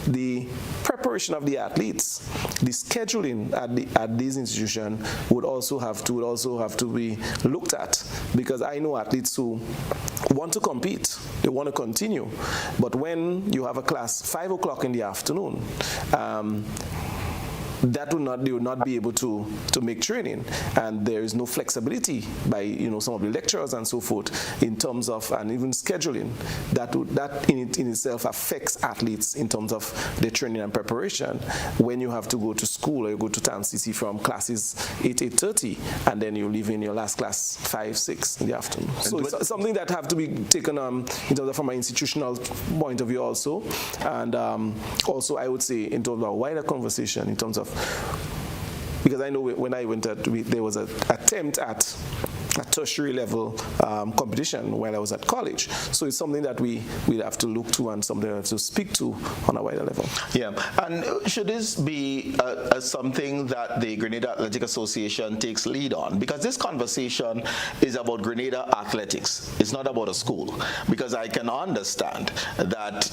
The preparation of the athletes, the scheduling at these institutions would also have to be looked at, because I know athletes who want to compete, they want to continue, but when you have a class 5 o'clock in the afternoon, they would not be able to make training, and there is no flexibility by some of the lecturers and so forth in terms of, and even scheduling, that in itself affects athletes in terms of their training and preparation. When you have to go to school or you go to TAMCC from classes 8:30, and then you leave in your last class 5, 6 in the afternoon. So it's something that have to be taken in terms of from an institutional point of view also, and also I would say in terms of a wider conversation in terms of, because I know when I went there was an attempt at a tertiary level competition while I was at college. So it's something that we'll have to look to and something to speak to on a wider level. Yeah, and should this be something that the Grenada Athletic Association takes lead on? Because this conversation is about Grenada athletics. It's not about a school. Because I can understand that,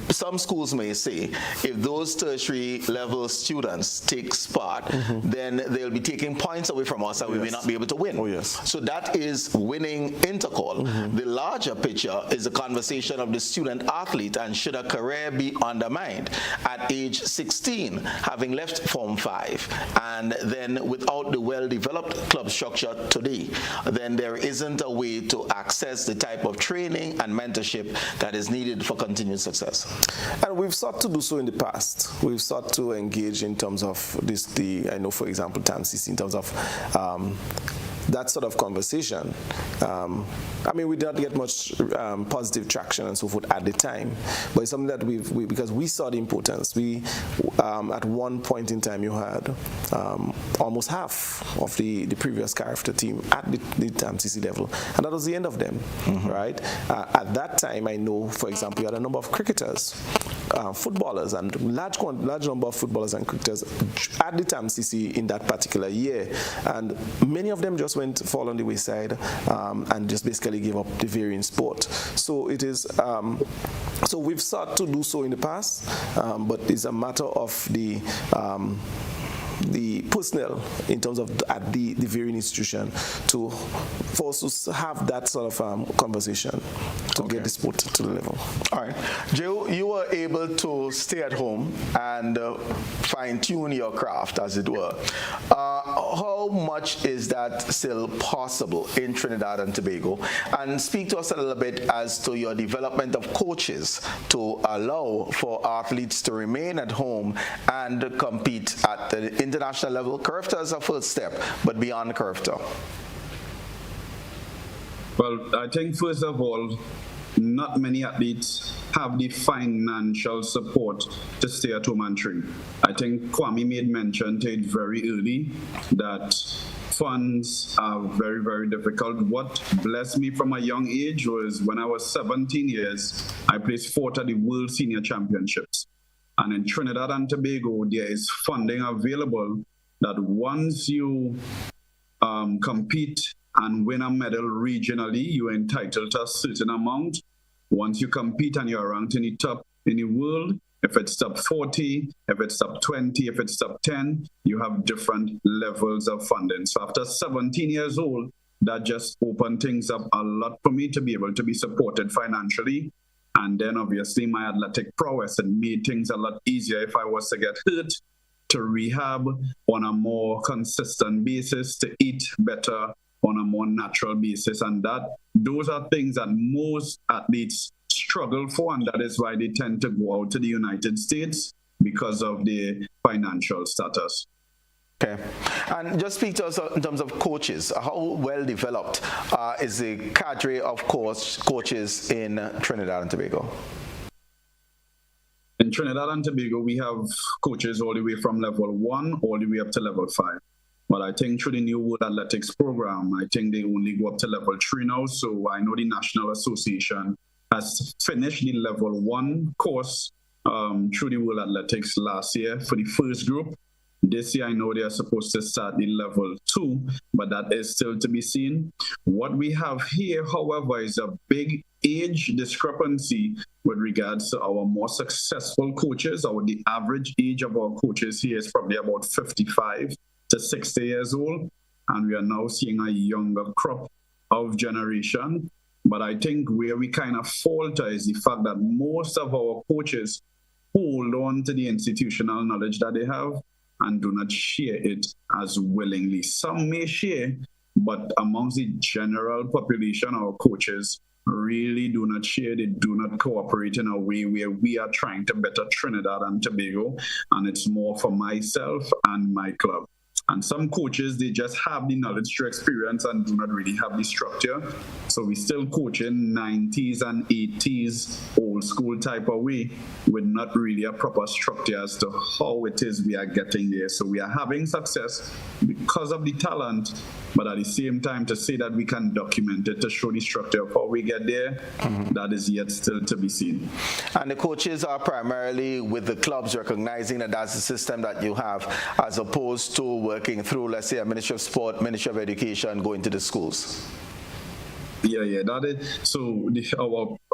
some schools may say if those tertiary level students take part, then they'll be taking points away from us and we may not be able to win. Oh, yes. So that is winning intercall. The larger picture is a conversation of the student athlete, and should a career be undermined at age 16, having left Form 5, and then without the well-developed club structure today, then there isn't a way to access the type of training and mentorship that is needed for continued success. And we've sought to do so in the past. We've sought to engage in terms of I know, for example, TAMCC, in terms of that sort of conversation. We did not get much positive traction and so forth at the time, but it's something that because we saw the importance. At one point in time, you had almost half of the previous character team at the TAMCC level, and that was the end of them, right? At that time, I know, for example, you had a number of cricketers, footballers, and large number of footballers and cricketers at the TAMCC in that particular year, and many of them just fall on the wayside and just basically give up the varying sport. So it is. So we've sought to do so in the past, but it's a matter of the the personnel in terms of at the varying institution for us to have that sort of conversation to get the sport to the level. All right. Joe, you were able to stay at home and fine-tune your craft, as it were. How much is that still possible in Trinidad and Tobago? And speak to us a little bit as to your development of coaches to allow for athletes to remain at home and compete at the international level. Curveta is a first step, but beyond Curveta. Well, I think first of all, not many athletes have the financial support to stay at home and train. I think Kwame made mention to it very early that funds are very, very difficult. What blessed me from a young age was when I was 17 years, I placed fourth at the World Senior Championships. And in Trinidad and Tobago, there is funding available that once you compete and win a medal regionally, you're entitled to a certain amount. Once you compete and you're ranked in the top in the world, if it's top 40, if it's top 20, if it's top 10, you have different levels of funding. So after 17 years old, that just opened things up a lot for me to be able to be supported financially. And then obviously my athletic prowess, it made things a lot easier if I was to get hurt, to rehab on a more consistent basis, to eat better on a more natural basis. And those are things that most athletes struggle for, and that is why they tend to go out to the United States because of the financial status. Okay. And just speak to us in terms of coaches. How well developed is the cadre of coaches in Trinidad and Tobago? In Trinidad and Tobago, we have coaches all the way from level 1 all the way up to level 5. But I think through the new World Athletics program, I think they only go up to level 3 now. So I know the National Association has finished the level 1 course through the World Athletics last year for the first group. This year, I know they are supposed to start the level 2, but that is still to be seen. What we have here, however, is a big age discrepancy with regards to our more successful coaches. The average age of our coaches here is probably about 55 to 60 years old, and we are now seeing a younger crop of generation. But I think where we kind of falter is the fact that most of our coaches hold on to the institutional knowledge that they have and do not share it as willingly. Some may share, but amongst the general population, our coaches really do not share. They do not cooperate in a way where we are trying to better Trinidad and Tobago, and it's more for myself and my club. And some coaches, they just have the knowledge through experience and do not really have the structure. So we still coach in 90s and 80s old school type of way with not really a proper structure as to how it is we are getting there. So we are having success because of the talent, but at the same time to say that we can document it to show the structure of how we get there, that is yet still to be seen. And the coaches are primarily with the clubs recognizing that that's the system that you have, as opposed to working through, let's say, a Ministry of Sport, Ministry of Education, going to the schools. Yeah, that is. So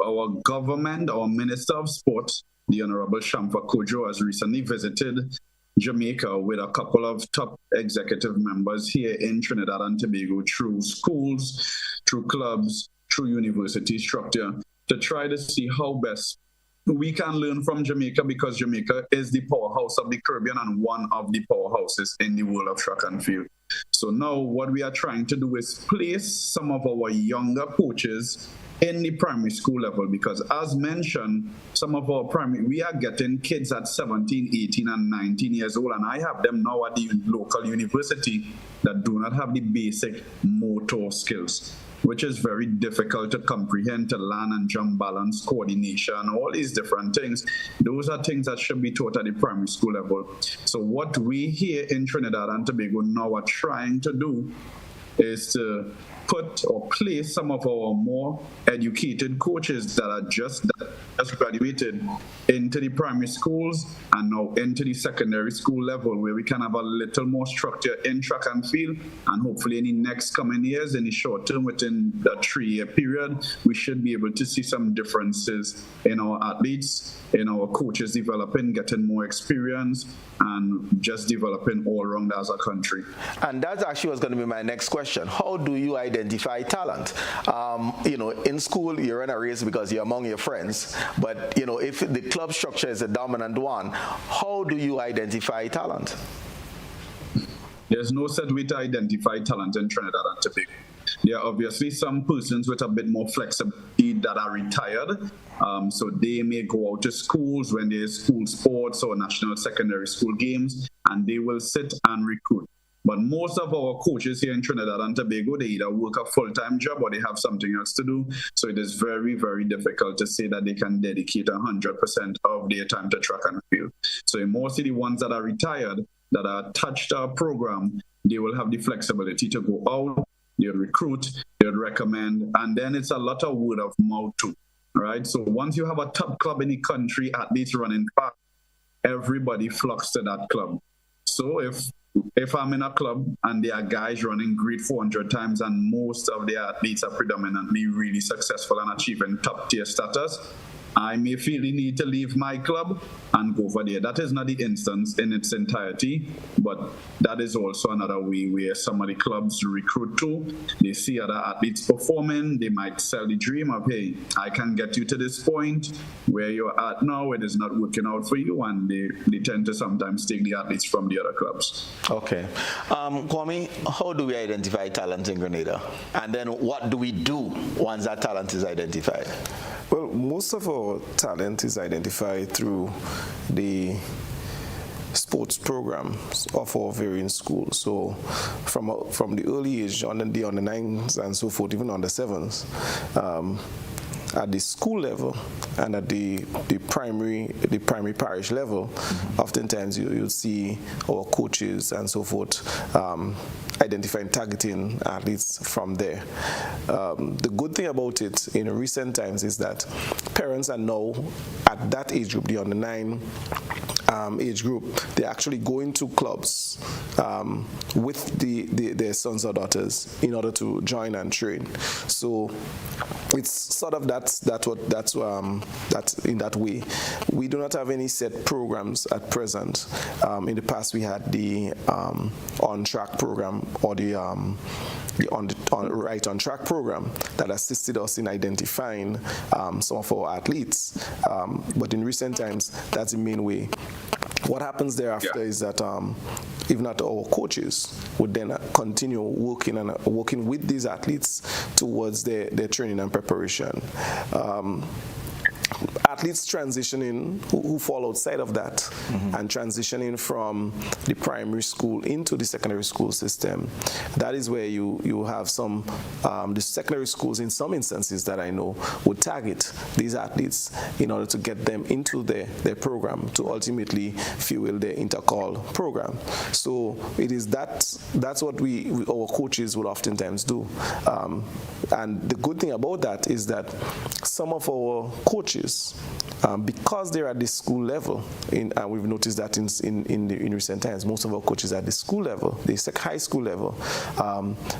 our government, our Minister of Sport, the Honorable Shamfa Kojo, has recently visited Jamaica with a couple of top executive members here in Trinidad and Tobago through schools, through clubs, through university structure, to try to see how best we can learn from Jamaica, because Jamaica is the powerhouse of the Caribbean and one of the powerhouses in the world of track and field. So now what we are trying to do is place some of our younger coaches in the primary school level, because as mentioned, some of our we are getting kids at 17, 18 and 19 years old, and I have them now at the local university that do not have the basic motor skills, which is very difficult to comprehend, to learn and jump balance, coordination, all these different things. Those are things that should be taught at the primary school level. So what we here in Trinidad and Tobago now are trying to do is to put or place some of our more educated coaches that are just graduated into the primary schools and now into the secondary school level, where we can have a little more structure in track and field, and hopefully in the next coming years, in the short term, within that 3-year period, we should be able to see some differences in our athletes, in our coaches developing, getting more experience, and just developing all around as a country. And that's actually what's going to be my next question. How do you identify talent? In school, you're in a race because you're among your friends. But, if the club structure is a dominant one, how do you identify talent? There's no set way to identify talent in Trinidad and Tobago. There are obviously some persons with a bit more flexibility that are retired. So they may go out to schools when there's school sports or national secondary school games, and they will sit and recruit. But most of our coaches here in Trinidad and Tobago, they either work a full-time job or they have something else to do. So it is very, very difficult to say that they can dedicate 100% of their time to track and field. So mostly the ones that are retired, that are attached to our program, they will have the flexibility to go out, they'll recruit, they'll recommend, and then it's a lot of word of mouth too. Right? So once you have a top club in the country, athletes running fast, everybody flocks to that club. So if I'm in a club and there are guys running great 400 times and most of the athletes are predominantly really successful and achieving top tier status, I may feel the need to leave my club and go for there. That is not the instance in its entirety, but that is also another way where some of the clubs recruit to. They see other athletes performing, they might sell the dream of, hey, I can get you to this point where you're at now, it is not working out for you, and they tend to sometimes take the athletes from the other clubs. Okay. Kwame, how do we identify talent in Grenada? And then what do we do once that talent is identified? Well, most of our talent is identified through the sports programs of our varying schools. So from the early age, on the 9s and so forth, even on the 7s, at the school level and at the primary parish level, oftentimes you'll see our coaches and so forth identifying, targeting athletes from there. The good thing about it in recent times is that parents are now at that age group, the under 9 age group, they're actually going to clubs with their sons or daughters in order to join and train. So it's sort of that's in that way. We do not have any set programs at present. In the past, we had the on track program or the right on track program that assisted us in identifying some of our athletes. But in recent times, that's the main way. What happens thereafter is that even at our coaches would then continue working with these athletes towards their training and preparation. Athletes transitioning who fall outside of that and transitioning from the primary school into the secondary school system, that is where you have some, the secondary schools in some instances that I know would target these athletes in order to get them into their program to ultimately fuel their intercall program. So it is that's what our coaches will oftentimes do. And the good thing about that is that some of our coaches, because they're at the school level, and we've noticed that in recent times, most of our coaches at the school level, the high school level,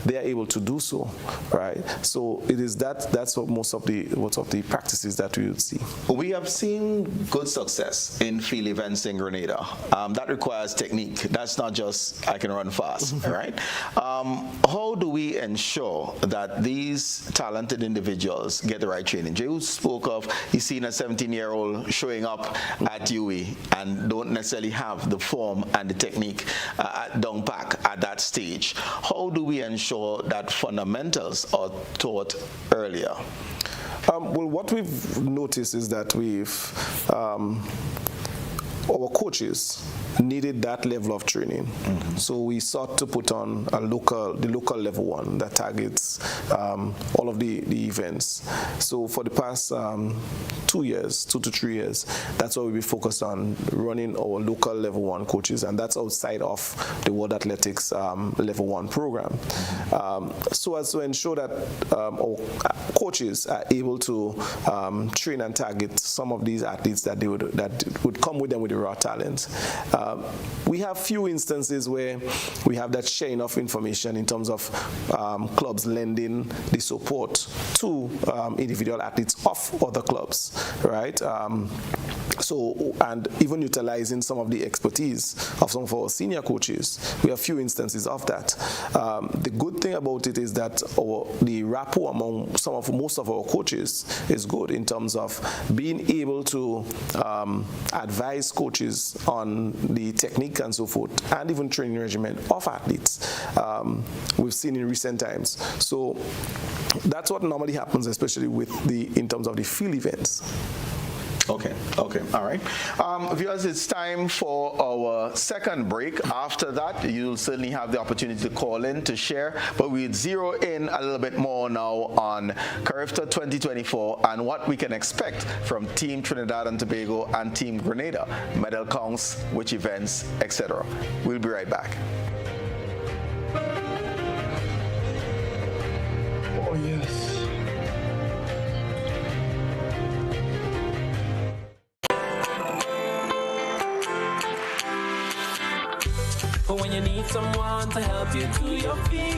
they are able to do so, right? So it is that's what most of the practices that we would see. We have seen good success in field events in Grenada. That requires technique. That's not just I can run fast, right? How do we ensure that these talented individuals get the right training? Jay spoke of he's seen a 17-year-old showing up at Dowe and don't necessarily have the form and the technique down pat at that stage. How do we ensure that fundamentals are taught earlier? Well, what we've noticed is that our coaches needed that level of training. So we sought to put on the local level one that targets all of the events. So for the past 2 to 3 years, that's what we'll be focused on, running our local level one coaches, and that's outside of the World Athletics level one program. So as to ensure that our coaches are able to train and target some of these athletes that would come with them with the raw talent. We have few instances where we have that sharing of information in terms of clubs lending the support to individual athletes of other clubs, right? And even utilizing some of the expertise of some of our senior coaches. We have few instances of that. The good thing about it is that the rapport among most of our coaches is good in terms of being able to advise coaches on the technique and so forth, and even training regimen of athletes. We've seen in recent times. So that's what normally happens, especially in terms of the field events. Okay, all right. Viewers, it's time for our second break. After that, you'll certainly have the opportunity to call in to share, but we'll zero in a little bit more now on CARIFTA 2024 and what we can expect from Team Trinidad and Tobago and Team Grenada, medal counts, which events, etc. We'll be right back. Oh, yes. But when you need someone to help you to your feet,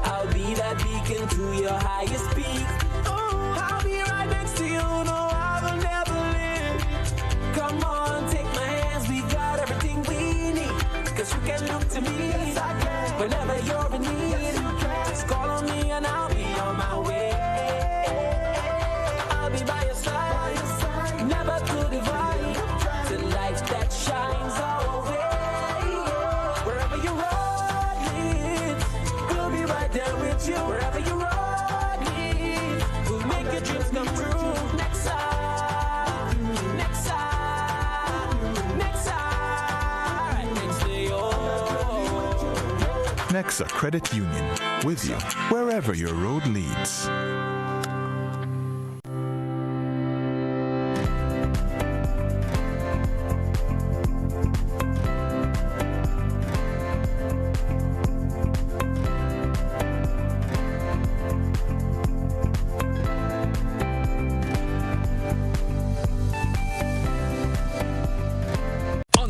I'll be that beacon to your highest peak. Oh, I'll be right next to you, no, I will never leave. Come on, take my hands, we got everything we need. Cause you can look to me, yes, I can. Whenever you're in need, yes, you can. Just call on me and I'll be on my way. I'll be by your side, never to divide. The light that shines our way. Wherever you run me, we'll make your dreams come true. Next side, next side, next side, next to you. Nexa Credit Union, with you wherever your road leads.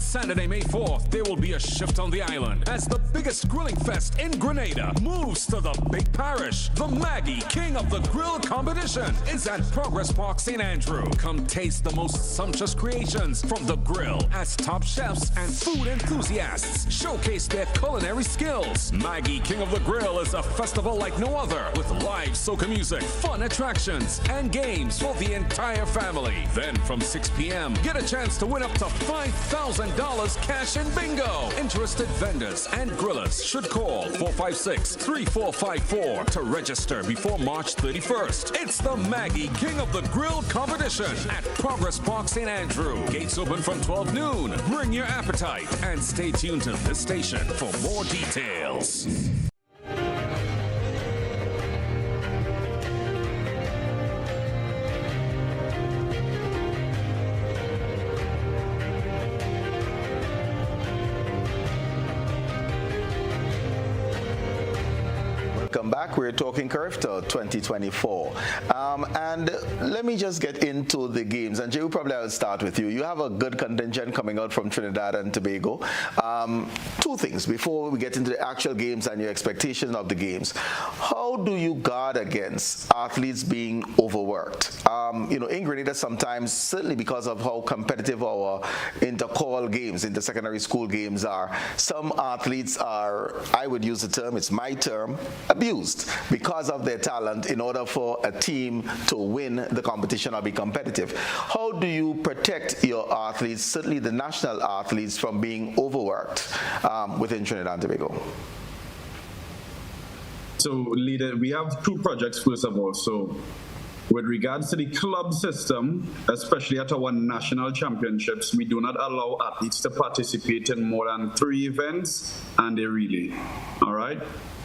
Saturday, May 4th, there will be a shift on the island as the biggest grilling fest in Grenada moves to the big parish. The Maggie King of the Grill competition is at Progress Park, St. Andrew. Come taste the most sumptuous creations from the grill as top chefs and food enthusiasts showcase their culinary skills. Maggie King of the Grill is a festival like no other with live soca music, fun attractions, and games for the entire family. Then from 6 p.m., get a chance to win up to $5,000 cash and bingo. Interested vendors and grillers should call 456-3454 to register before March 31st. It's the Maggie King of the Grill competition at Progress Park, St. Andrew. Gates open from 12 noon. Bring your appetite and stay tuned to this station for more details. Welcome back. We're talking CARIFTA 2024. And let me just get into the games. And Jay, probably I'll start with you. You have a good contingent coming out from Trinidad and Tobago. Two things before we get into the actual games and your expectations of the games. How do you guard against athletes being overworked? In Grenada sometimes, certainly because of how competitive our inter-call games, inter-secondary school games are, some athletes are, I would use the term, it's my term, abused because of their talent in order for a team to win the competition or be competitive. How do you protect your athletes, certainly the national athletes, from being overworked within Trinidad and Tobago? So, leader, we have two projects, first of all. So, With regards to the club system, especially at our national championships, we do not allow athletes to participate in more than 3 events and a relay. All right?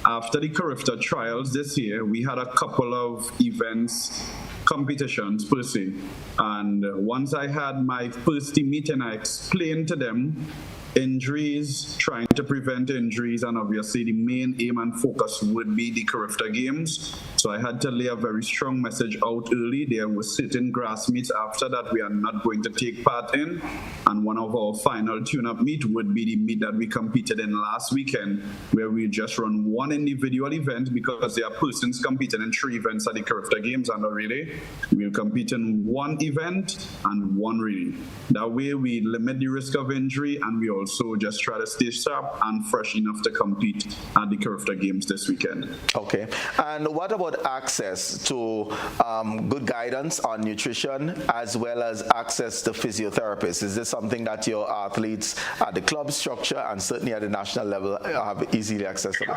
After the Carifta trials this year, we had a couple of events, competitions per se. And once I had my first team meeting, I explained to them injuries, trying to prevent injuries, and obviously the main aim and focus would be the Carifta Games. So I had to lay a very strong message out early. There were certain grass meets after that we are not going to take part in, and one of our final tune-up meet would be the meet that we competed in last weekend, where we just run one individual event because there are persons competing in 3 events at the Carifta Games and a relay. We'll compete in 1 event and 1 relay. That way we limit the risk of injury, and we also just try to stay sharp and fresh enough to compete at the Carifta Games this weekend. Okay. And what about access to good guidance on nutrition as well as access to physiotherapists? Is this something that your athletes at the club structure and certainly at the national level have easily accessible?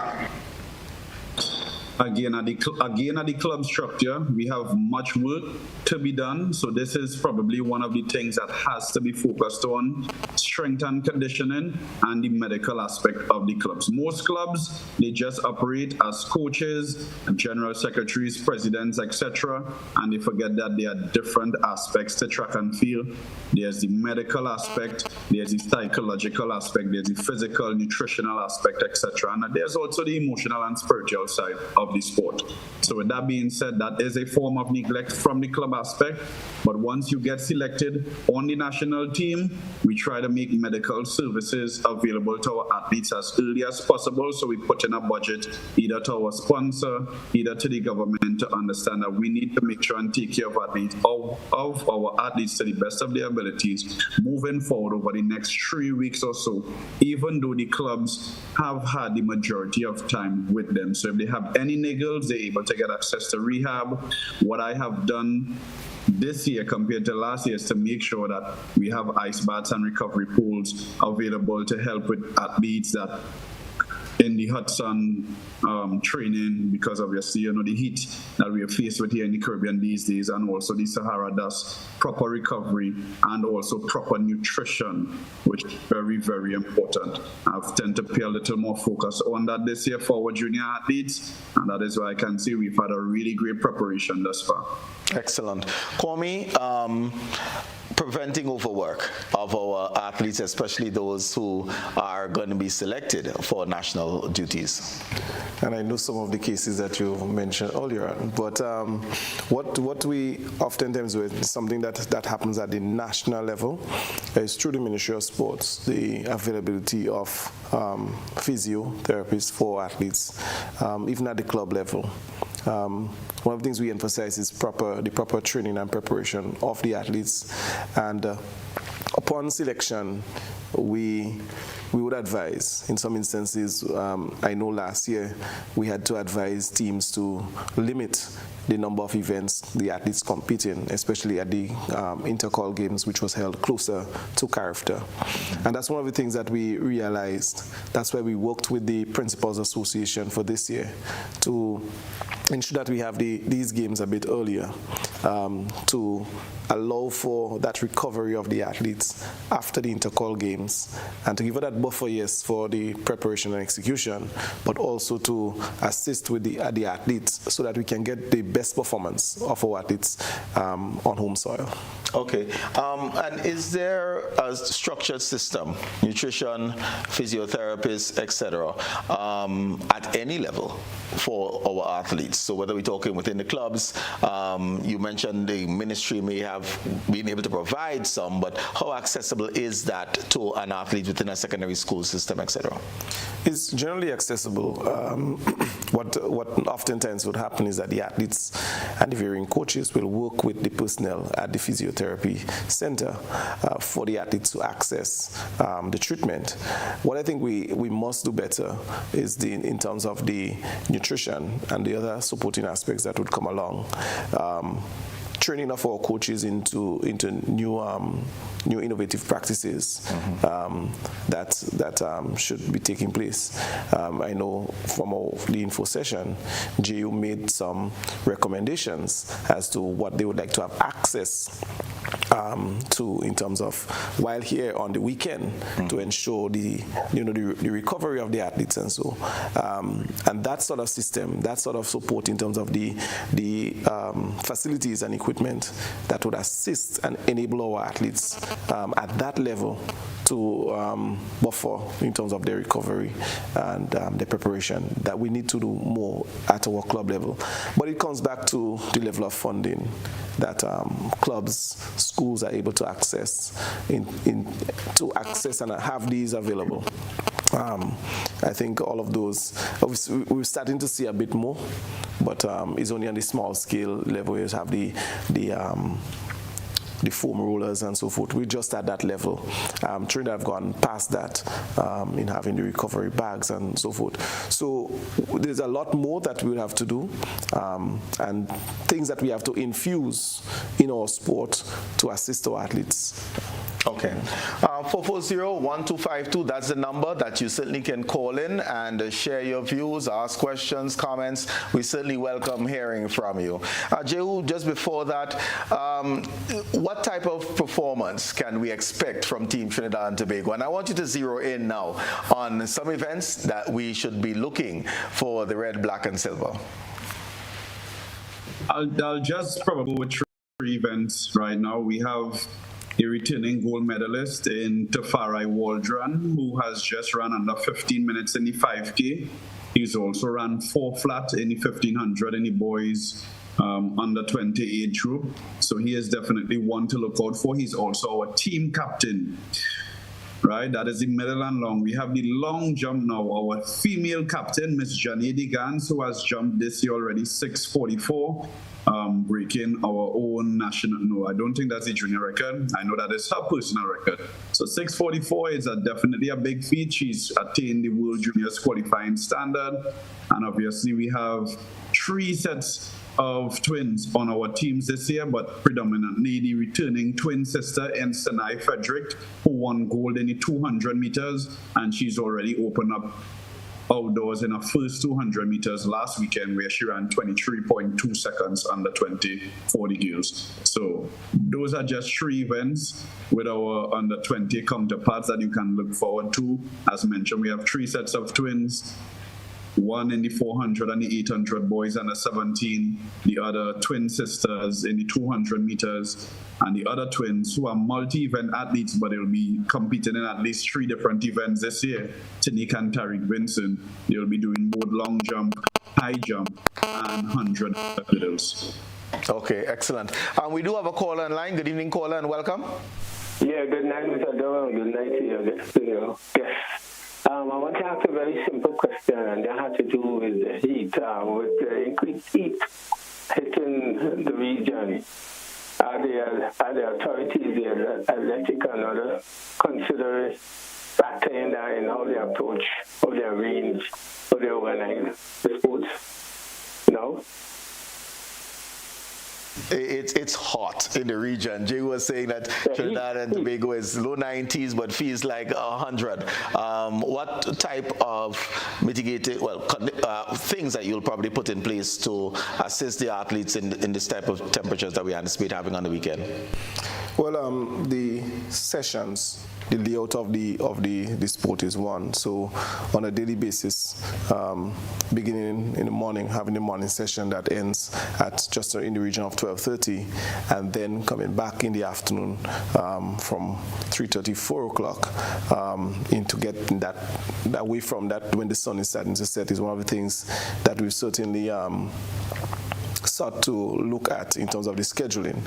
Again, at the club structure, we have much work to be done. So this is probably one of the things that has to be focused on: strength and conditioning and the medical aspect of the clubs. Most clubs, they just operate as coaches, general secretaries, presidents, etc. And they forget that there are different aspects to track and field. There's the medical aspect, there's the psychological aspect, there's the physical, nutritional aspect, etc. And there's also the emotional and spiritual side of the sport. So with that being said, that is a form of neglect from the club aspect. But once you get selected on the national team, we try to make medical services available to our athletes as early as possible. So we put in a budget either to our sponsor, either to the government, to understand that we need to make sure and take care of athletes, of our athletes to the best of their abilities moving forward over the next 3 weeks or so, even though the clubs have had the majority of time with them. So if they have any niggles, they're able to get access to rehab. What I have done this year compared to last year is to make sure that we have ice baths and recovery pools available to help with athletes that in the hot sun training, because obviously, the heat that we are faced with here in the Caribbean these days, and also the Sahara dust, proper recovery, and also proper nutrition, which is very, very important. I've tend to pay a little more focus on that this year for our junior athletes, and that is why I can say we've had a really great preparation thus far. Excellent. Kwame, preventing overwork of our athletes, especially those who are going to be selected for national duties. And I know some of the cases that you mentioned earlier, but what we oftentimes do is something that happens at the national level is through the Ministry of Sports, the availability of physiotherapists for athletes, even at the club level. One of the things we emphasize is the proper training and preparation of the athletes, and upon selection, we would advise. In some instances, I know last year we had to advise teams to limit the number of events the athletes compete in, especially at the intercall games, which was held closer to Carifta. And that's one of the things that we realized. That's why we worked with the Principals Association for this year to ensure that we have these games a bit earlier, to allow for that recovery of the athletes after the intercall games, and to give that buffer, yes, for the preparation and execution, but also to assist with the athletes so that we can get the best performance of our athletes on home soil. Okay, and is there a structured system, nutrition, physiotherapists, etc., at any level for our athletes? So whether we're talking within the clubs, you mentioned the ministry may have been able to provide some, but how accessible is that to an athlete within a secondary school system, etc.? It's generally accessible. What oftentimes would happen is that the athletes and the varying coaches will work with the personnel at the physiotherapy center for the athletes to access the treatment. What I think we must do better is in terms of the nutrition and the other supporting aspects that would come along. training of our coaches into new innovative practices that should be taking place. I know from the info session, JU made some recommendations as to what they would like to have access to in terms of while here on the weekend to ensure the recovery of the athletes and so and that sort of system, that sort of support in terms of the facilities and equipment that would assist and enable our athletes at that level to buffer in terms of their recovery and their preparation, that we need to do more at our club level. But it comes back to the level of funding that clubs, schools are able to access to access and have these available. I think all of those, we're starting to see a bit more, but it's only on the small scale level. You have the foam rollers and so forth. We're just at that level. Trinidad have gone past that in having the recovery bags and so forth. So there's a lot more that we'll have to do and things that we have to infuse in our sport to assist our athletes. Okay. 440-1252, that's the number that you certainly can call in and share your views, ask questions, comments. We certainly welcome hearing from you. Jehu, just before that, what type of performance can we expect from Team Trinidad and Tobago? And I want you to zero in now on some events that we should be looking for the red, black, and silver. I'll just probably go with three events right now. We have a returning gold medalist in Tafari Waldron, who has just run under 15 minutes in the 5K. He's also ran 4 flat in the 1500 in the boys under 20 age group. So he is definitely one to look out for. He's also our team captain, right? That is the middle and long. We have the long jump now. Our female captain, Miss Janedi Gans, who has jumped this year already 6:44. Breaking our own national, no, I don't think that's a junior record. I know that is her personal record. So 6:44 is definitely a big feat. She's attained the World Juniors qualifying standard. And obviously we have 3 sets of twins on our teams this year, but predominantly the returning twin sister in Sinai Frederick, who won gold in the 200 meters, and she's already opened up outdoors in her first 200 meters last weekend, where she ran 23.2 seconds under 40 girls. So those are just 3 events with our under 20 counterparts that you can look forward to. As mentioned, we have 3 sets of twins, one in the 400 and the 800 boys under 17, the other twin sisters in the 200 meters, and the other twins who are multi-event athletes, but they'll be competing in at least 3 different events this year. Tanika and Tariq Vincent, they'll be doing both long jump, high jump, and 100 hurdles. Okay, excellent. We do have a caller online. Good evening, caller, and welcome. Yeah, good night, Mr. Dowe. Good night to you. Yes. I want to ask a very simple question, and that has to do with the heat. With the increased heat hitting the region, are the authorities, the athletic and other, consider factoring that in how they approach, how they arrange, how they organize the sports? No? It's hot in the region. Jay was saying that Trinidad and Tobago is low 90s, but feels like 100. What type of mitigating, things that you'll probably put in place to assist the athletes in this type of temperatures that we anticipate having on the weekend? Well, the sessions, the layout of the sport is one. So on a daily basis, beginning in the morning, having a morning session that ends at just in the region of 12:30, and then coming back in the afternoon from 3:30, 4 o'clock, into getting that away from that when the sun is starting to set is one of the things that we certainly sought to look at in terms of the scheduling.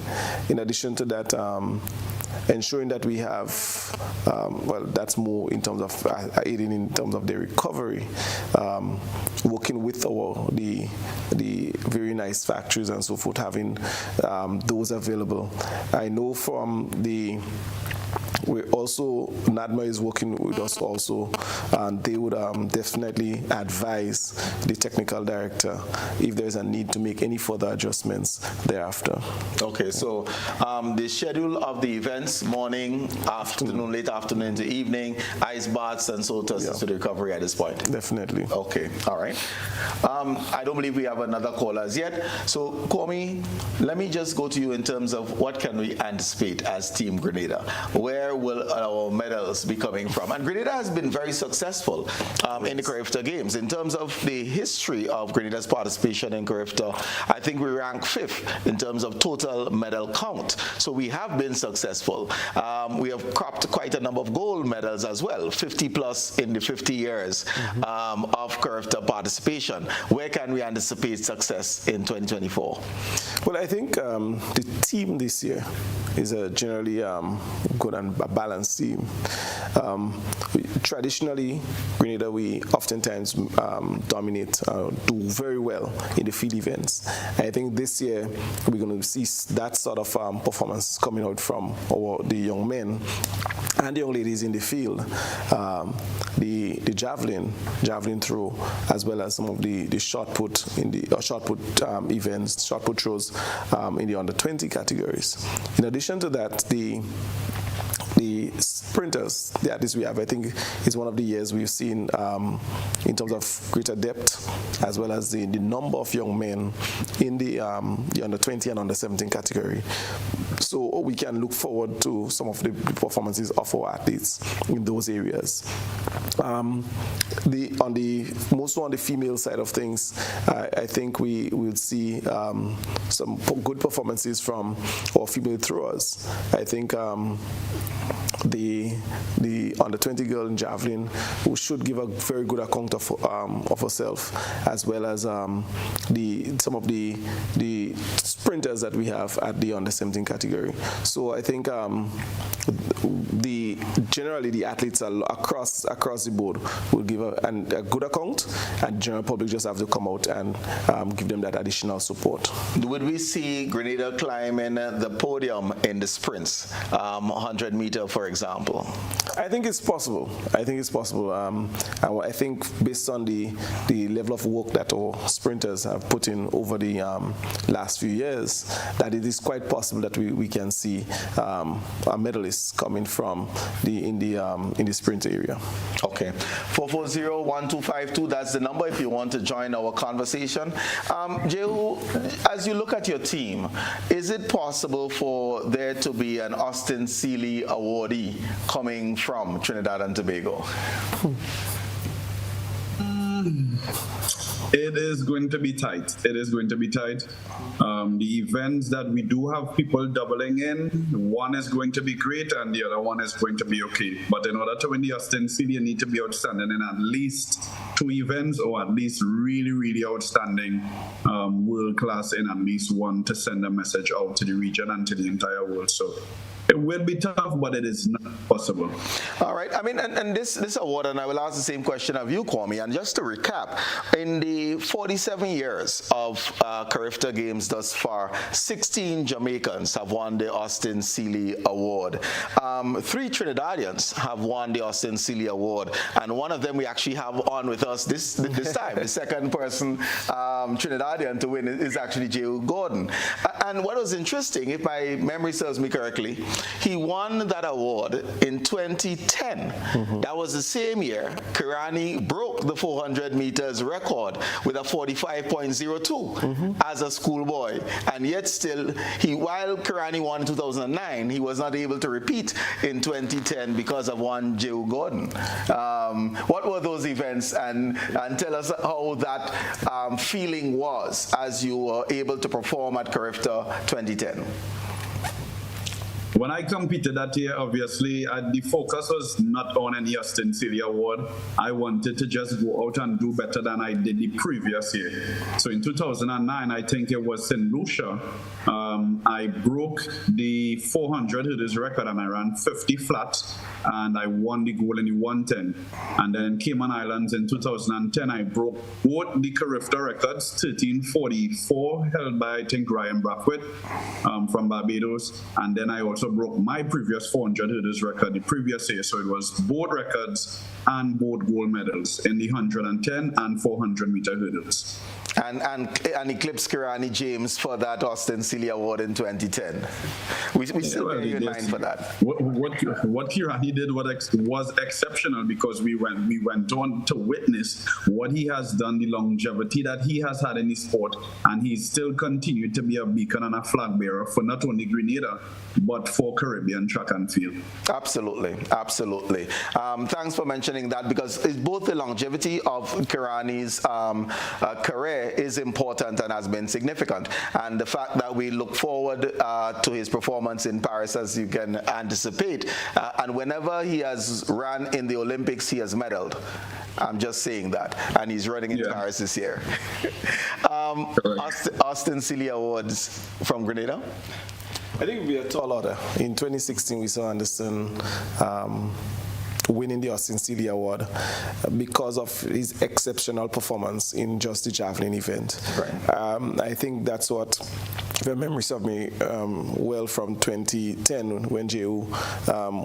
In addition to that, ensuring that we have, that's more in terms of aiding in terms of the recovery, working with the very nice factories and so forth, having those available. I know from the we also, NADMA is working with us also, and they would definitely advise the technical director if there's a need to make any further adjustments thereafter. Okay, so the schedule of the events, morning, afternoon, late afternoon into evening, ice baths and so to assist with recovery at this point. Definitely. Okay, all right. I don't believe we have another caller as yet. So, Kwame, let me just go to you in terms of what can we anticipate as Team Grenada? Where will our medals be coming from? And Grenada has been very successful in the Carifta Games. In terms of the history of Grenada's participation in Carifta, I think we rank 5th in terms of total medal count. So we have been successful. We have cropped quite a number of gold medals as well, 50 plus in the 50 years of Carifta participation. Where can we anticipate success in 2024? Well, I think the team this year is a generally good and balanced team. Traditionally, Grenada, we oftentimes dominate, do very well in the field events. I think this year we're going to see that sort of performance coming out from the young men and the young ladies in the field. The javelin throw, as well as some of the shot put in the events, shot put throws in the under 20 categories. In addition to that, the sprinters, the athletes we have, I think is one of the years we've seen in terms of greater depth, as well as the number of young men in the under 20 and under 17 category. So we can look forward to some of the performances of our athletes in those areas. On the female side of things, I think we will see some good performances from our female throwers. I think the under 20 girl in javelin, who should give a very good account of herself, as well as some of the sprinters that we have at the under 17 category. So I think generally the athletes across the board will give a good account, and the general public just have to come out and give them that additional support. Would we see Grenada climbing the podium in the sprints, 100 meter, for example? I think it's possible. I think based on the level of work that our sprinters have put in over the last few years, that it is quite possible that we can see a medalist coming from in the sprint area. Okay, 440-1252. That's the number if you want to join our conversation. Jehu, as you look at your team, is it possible for there to be an Austin Seeley awardee coming from Trinidad and Tobago? It is going to be tight. The events that we do have people doubling in, one is going to be great and the other one is going to be okay. But in order to win the Austin Seeley, you need to be outstanding in at least 2 events, or at least really, really outstanding world class in at least one, to send a message out to the region and to the entire world. So it will be tough, but it is not possible. All right. I mean, and this award, and I will ask the same question of you, Kwame. And just to recap, in the 47 years of Carifta Games thus far, 16 Jamaicans have won the Austin Seeley Award. 3 Trinidadians have won the Austin Seeley Award, and one of them we actually have on with us this time. The second person Trinidadian to win is actually Jehu Gordon. And what was interesting, if my memory serves me correctly, he won that award in 2010. That was the same year Kirani broke the 400 meters record with a 45.02 as a schoolboy. And yet still, while Kirani won in 2009, he was not able to repeat in 2010 because of one Jehu Gordon. What were those events? And tell us how that feeling was as you were able to perform at Carifta 2010. When I competed that year, obviously, the focus was not on any Austin Seeley Award. I wanted to just go out and do better than I did the previous year. So in 2009, I think it was St. Lucia, I broke the 400 hurdles record and I ran 50 flat, and I won the gold in the 110. And then in Cayman Islands in 2010, I broke both the Carifta records, 1344, held by, I think, Ryan Brathwaite from Barbados. And then I also broke my previous 400 hurdles record the previous year. So it was both records and both gold medals in the 110 and 400 meter hurdles. And eclipsed Kirani James for that Austin Sealy Award in 2010. We still pay you in mind for that. What Kirani did was exceptional, because we went on to witness what he has done, the longevity that he has had in the sport, and he's still continued to be a beacon and a flag bearer for not only Grenada but for Caribbean track and field. Absolutely. Thanks for mentioning that, because it's both the longevity of Kirani's career is important and has been significant, and the fact that we look forward to his performance in Paris, as you can anticipate, and whenever he has ran in the Olympics, he has medaled. I'm just saying that, and he's running in Paris this year. Austin Sealy Awards from Grenada? I think it would be a tall order. In 2016, we saw Anderson winning the Austin Sealy Award because of his exceptional performance in just the javelin event. Right. I think that's what, if my memory serves me well, from 2010 when Dowe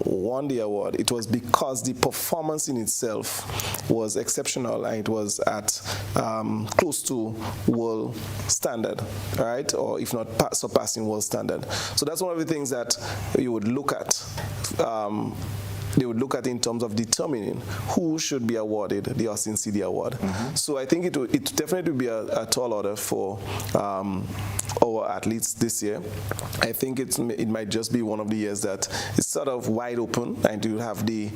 won the award. It was because the performance in itself was exceptional, and it was at close to world standard, right? Or if not surpassing world standard. So that's one of the things that you would look at. They would look at in terms of determining who should be awarded the Austin Sealy Award. Mm-hmm. So I think it definitely would be a tall order for our athletes this year. I think it might just be one of the years that it's sort of wide open, and to have the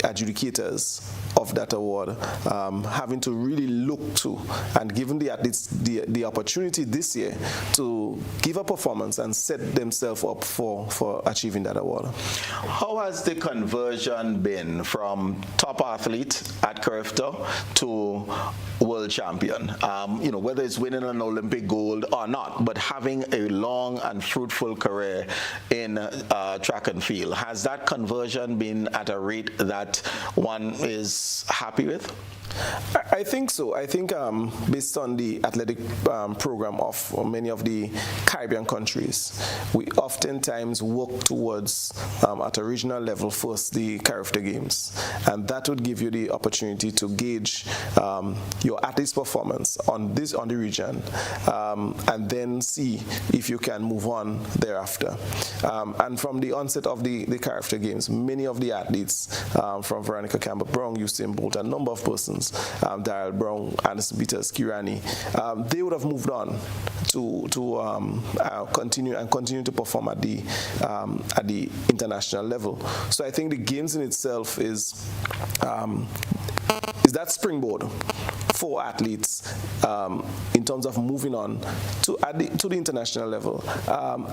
adjudicators of that award having to really look to and giving the athletes the opportunity this year to give a performance and set themselves up for achieving that award. How has the conversion been from top athlete at Carifta to world champion? Whether it's winning an Olympic gold or not, but having a long and fruitful career in track and field. Has that conversion been at a rate that one is happy with? I think so. I think based on the athletic program of many of the Caribbean countries, we oftentimes work towards, at a regional level, first the Carifta Games. And that would give you the opportunity to gauge your athlete's performance on the region, and then see if you can move on thereafter. And from the onset of the Carifta Games, many of the athletes, from Veronica Campbell-Brown, Usain Bolt, a number of persons, Daryl Brown, Anderson Peters, Kirani, they would have moved on to continue to perform at the international level. So I think the games in itself is that springboard for athletes in terms of moving on to the international level,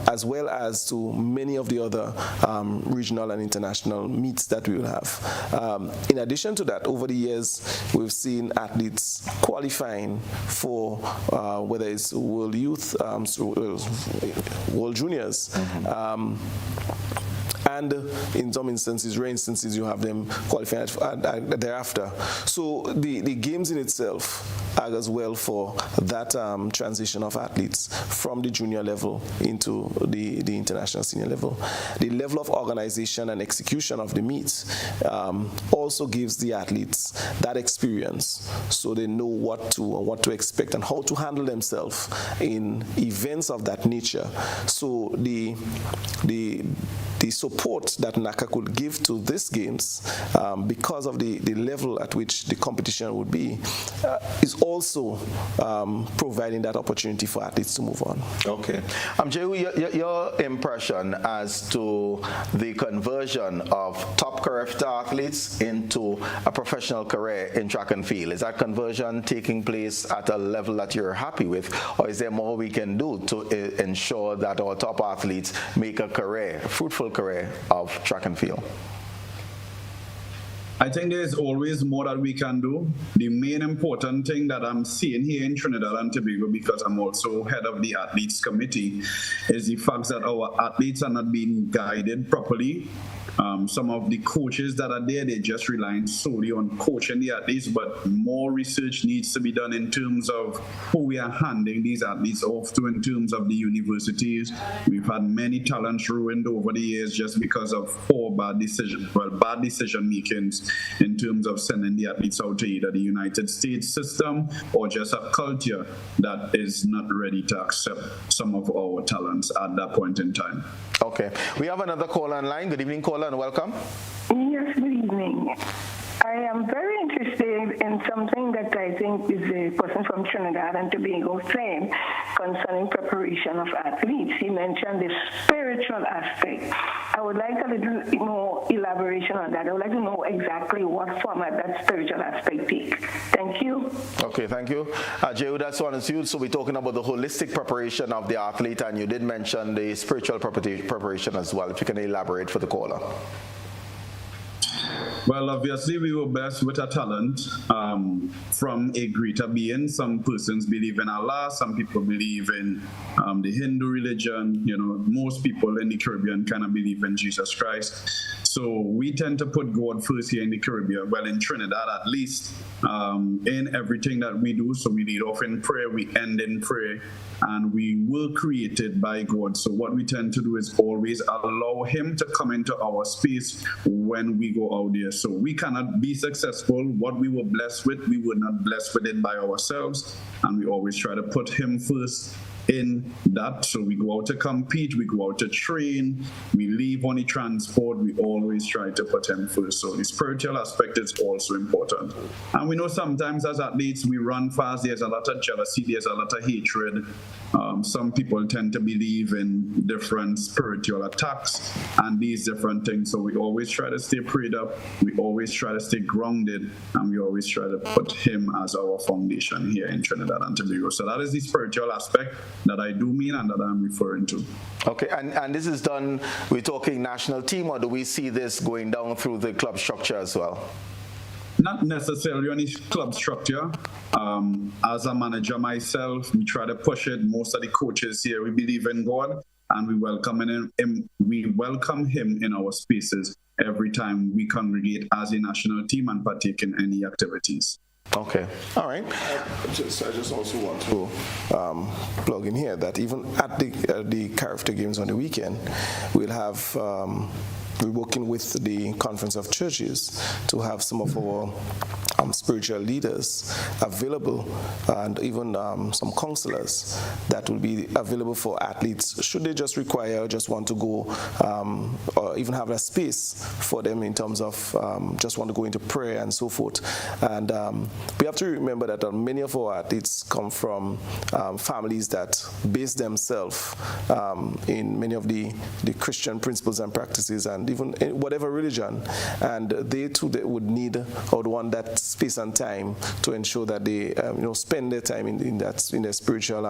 as well as to many of the other regional and international meets that we will have. In addition to that, over the years, we've seen athletes qualifying for whether it's World Youth, World Juniors, and in some instances, rare instances, you have them qualifying thereafter. So the games in itself are as well for that transition of athletes from the junior level into the international senior level. The level of organization and execution of the meets also gives the athletes that experience, so they know what to expect and how to handle themselves in events of that nature. So the support that NACA could give to these games, because of the level at which the competition would be, is also providing that opportunity for athletes to move on. Okay. Dowe, your impression as to the conversion of top Carifta athletes into a professional career in track and field, is that conversion taking place at a level that you're happy with, or is there more we can do to ensure that our top athletes make a fruitful career of track and field? I think there's always more that we can do. The main important thing that I'm seeing here in Trinidad and Tobago, because I'm also head of the athletes committee, is the fact that our athletes are not being guided properly. Some of the coaches that are there, they're just relying solely on coaching the athletes, but more research needs to be done in terms of who we are handing these athletes off to in terms of the universities. We've had many talents ruined over the years just because of bad decision makings in terms of sending the athletes out to either the United States system or just a culture that is not ready to accept some of our talents at that point in time. Okay. We have another caller online. Good evening, caller, and welcome. Yes, good evening. I am very interested in something that I think is a person from Trinidad and Tobago saying concerning preparation of athletes. He mentioned the spiritual aspect. I would like a little more elaboration on that. I would like to know exactly what format that spiritual aspect takes. Thank you. Okay, thank you. Jay, that's one is you. So we're talking about the holistic preparation of the athlete, and you did mention the spiritual preparation as well. If you can elaborate for the caller. Well, obviously, we were blessed with a talent from a greater being. Some persons believe in Allah, some people believe in the Hindu religion. You know, most people in the Caribbean kind of believe in Jesus Christ. So we tend to put God first here in the Caribbean, well, in Trinidad at least, in everything that we do. So we lead off in prayer, we end in prayer, and we were created by God. So what we tend to do is always allow Him to come into our space when we go out there. So we cannot be successful. What we were blessed with, we were not blessed with it by ourselves. And we always try to put Him first in that. So we go out to compete, we go out to train, we leave on the transport, we always try to put Him first. So the spiritual aspect is also important. And we know sometimes as athletes, we run fast, there's a lot of jealousy, there's a lot of hatred. Some people tend to believe in different spiritual attacks and these different things. So we always try to stay prayed up, we always try to stay grounded, and we always try to put Him as our foundation here in Trinidad and Tobago. So that is the spiritual aspect that I do mean and that I'm referring to. Okay, and this is done, we're talking national team, or do we see this going down through the club structure as well? Not necessarily on the club structure. As a manager myself, we try to push it. Most of the coaches here, we believe in God, and we welcome Him in our spaces every time we congregate as a national team and partake in any activities. Okay, all right. I just also want to plug in here that even at the character games on the weekend, we'll have we're working with the Conference of Churches to have some of our spiritual leaders available, and even some counselors that will be available for athletes should they just want to go, or even have a space for them in terms of just want to go into prayer and so forth. And we have to remember that many of our athletes come from families that base themselves in many of the Christian principles and practices, and even in whatever religion, and they too would need or would want that space and time to ensure that they spend their time in their spiritual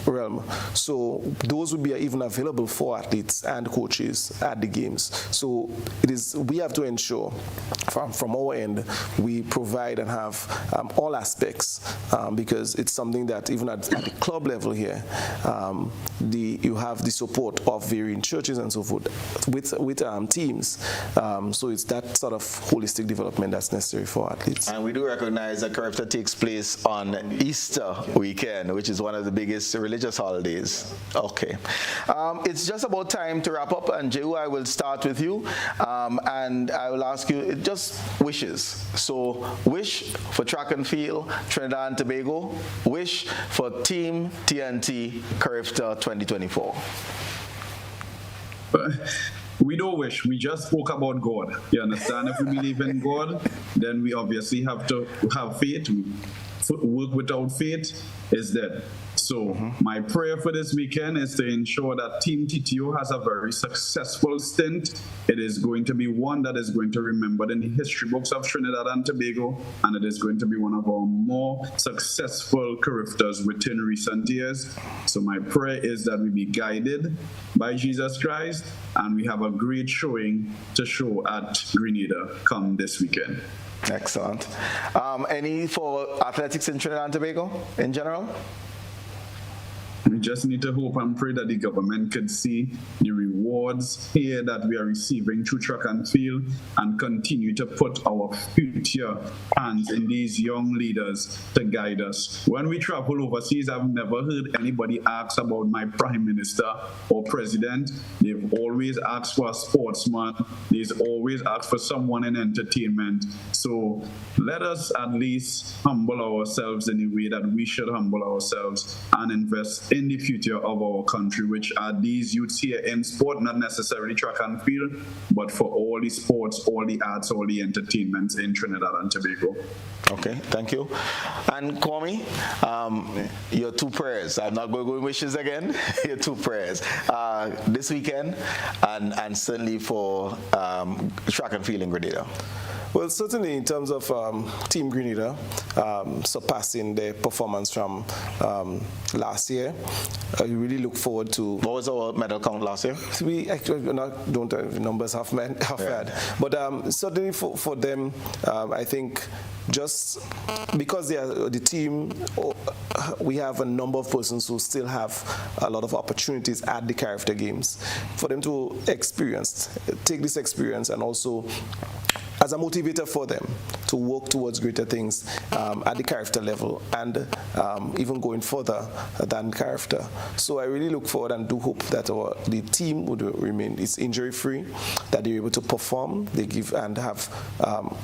realm. So those would be even available for athletes and coaches at the games. So we have to ensure from our end we provide and have all aspects, because it's something that even at the club level here, you have the support of varying churches and so forth with teams. So it's that sort of holistic development that's necessary for athletes. And we do recognize that Carifta takes place on Easter weekend, which is one of the biggest religious holidays. Okay. It's just about time to wrap up, and Jehu, I will start with you, and I will ask you just wishes. So wish for track and field Trinidad and Tobago, wish for Team TNT Carifta 2024. We don't wish, we just spoke about God. You understand? If we believe in God, then we obviously have to have faith. work without faith is dead. So my prayer for this weekend is to ensure that Team TTO has a very successful stint. It is going to be one that is going to be remembered in the history books of Trinidad and Tobago, and it is going to be one of our more successful characters within recent years. So my prayer is that we be guided by Jesus Christ, and we have a great showing to show at Grenada come this weekend. Excellent. Any for athletics in Trinidad and Tobago in general? We just need to hope and pray that the government could see the rewards here that we are receiving through track and field and continue to put our future hands in these young leaders to guide us. When we travel overseas, I've never heard anybody ask about my prime minister or president. They've always asked for a sportsman. They've always asked for someone in entertainment. So let us at least humble ourselves in the way that we should humble ourselves and invest in the future of our country, which are these youths here in sport, not necessarily track and field, but for all the sports, all the arts, all the entertainments in Trinidad and Tobago. Okay, thank you. And Kwame, your two prayers. I'm not going to go in wishes again. Your two prayers this weekend and certainly for track and field in Grenada. Well, certainly in terms of Team Grenada surpassing their performance from last year, I really look forward to. What was our medal count last year? We actually don't have numbers half-had, but certainly for them, I think just because they are the team, we have a number of persons who still have a lot of opportunities at the character games for them to take this experience and also as a motivator for them to work towards greater things at the character level and even going further than character. So I really look forward and do hope that the team would remain injury-free, that they're able to perform, they give and have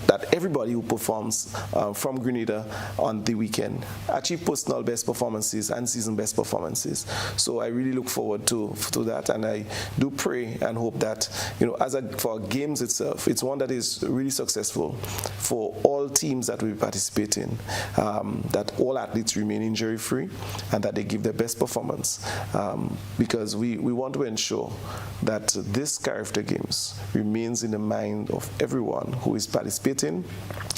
that everybody who performs from Grenada on the weekend achieve personal best performances and season best performances. So I really look forward to that, and I do pray and hope that for games itself, it's one that is really successful for all teams that we participate in, that all athletes remain injury-free and that they give their best performance, because we want to ensure that this character games remains in the mind of everyone who is participating,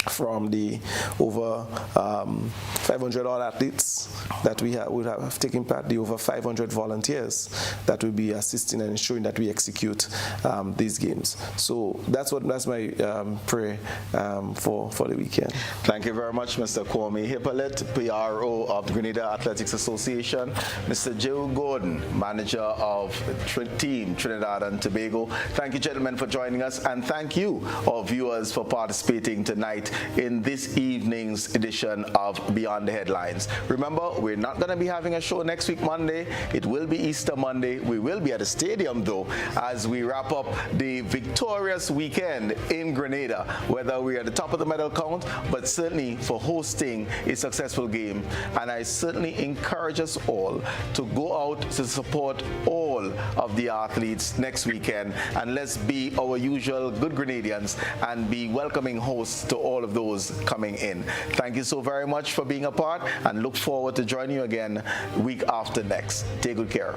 from the over 500 odd athletes that would have taken part, the over 500 volunteers that will be assisting and ensuring that we execute these games. So that's my prayer for the weekend. Thank you very much, Mr. Kwame Hippolyte, PRO of the Grenada Athletics Association, Mr. Joe Gordon, manager of Team Trinidad and Tobago. Thank you, gentlemen, for joining us, and thank you, our viewers, for participating tonight in this evening's edition of Beyond the Headlines. Remember, we're not going to be having a show next week, Monday. It will be Easter Monday. We will be at the stadium, though, as we wrap up the victorious weekend in Grenada, whether we're at the top of the medal count, but certainly for hosting a successful game. And I certainly encourage us all to go out to support all of the athletes next weekend, and let's be our usual good Grenadians and be welcoming hosts to all of those coming in. Thank you so very much for being a part, and look forward to joining you again week after next. Take good care.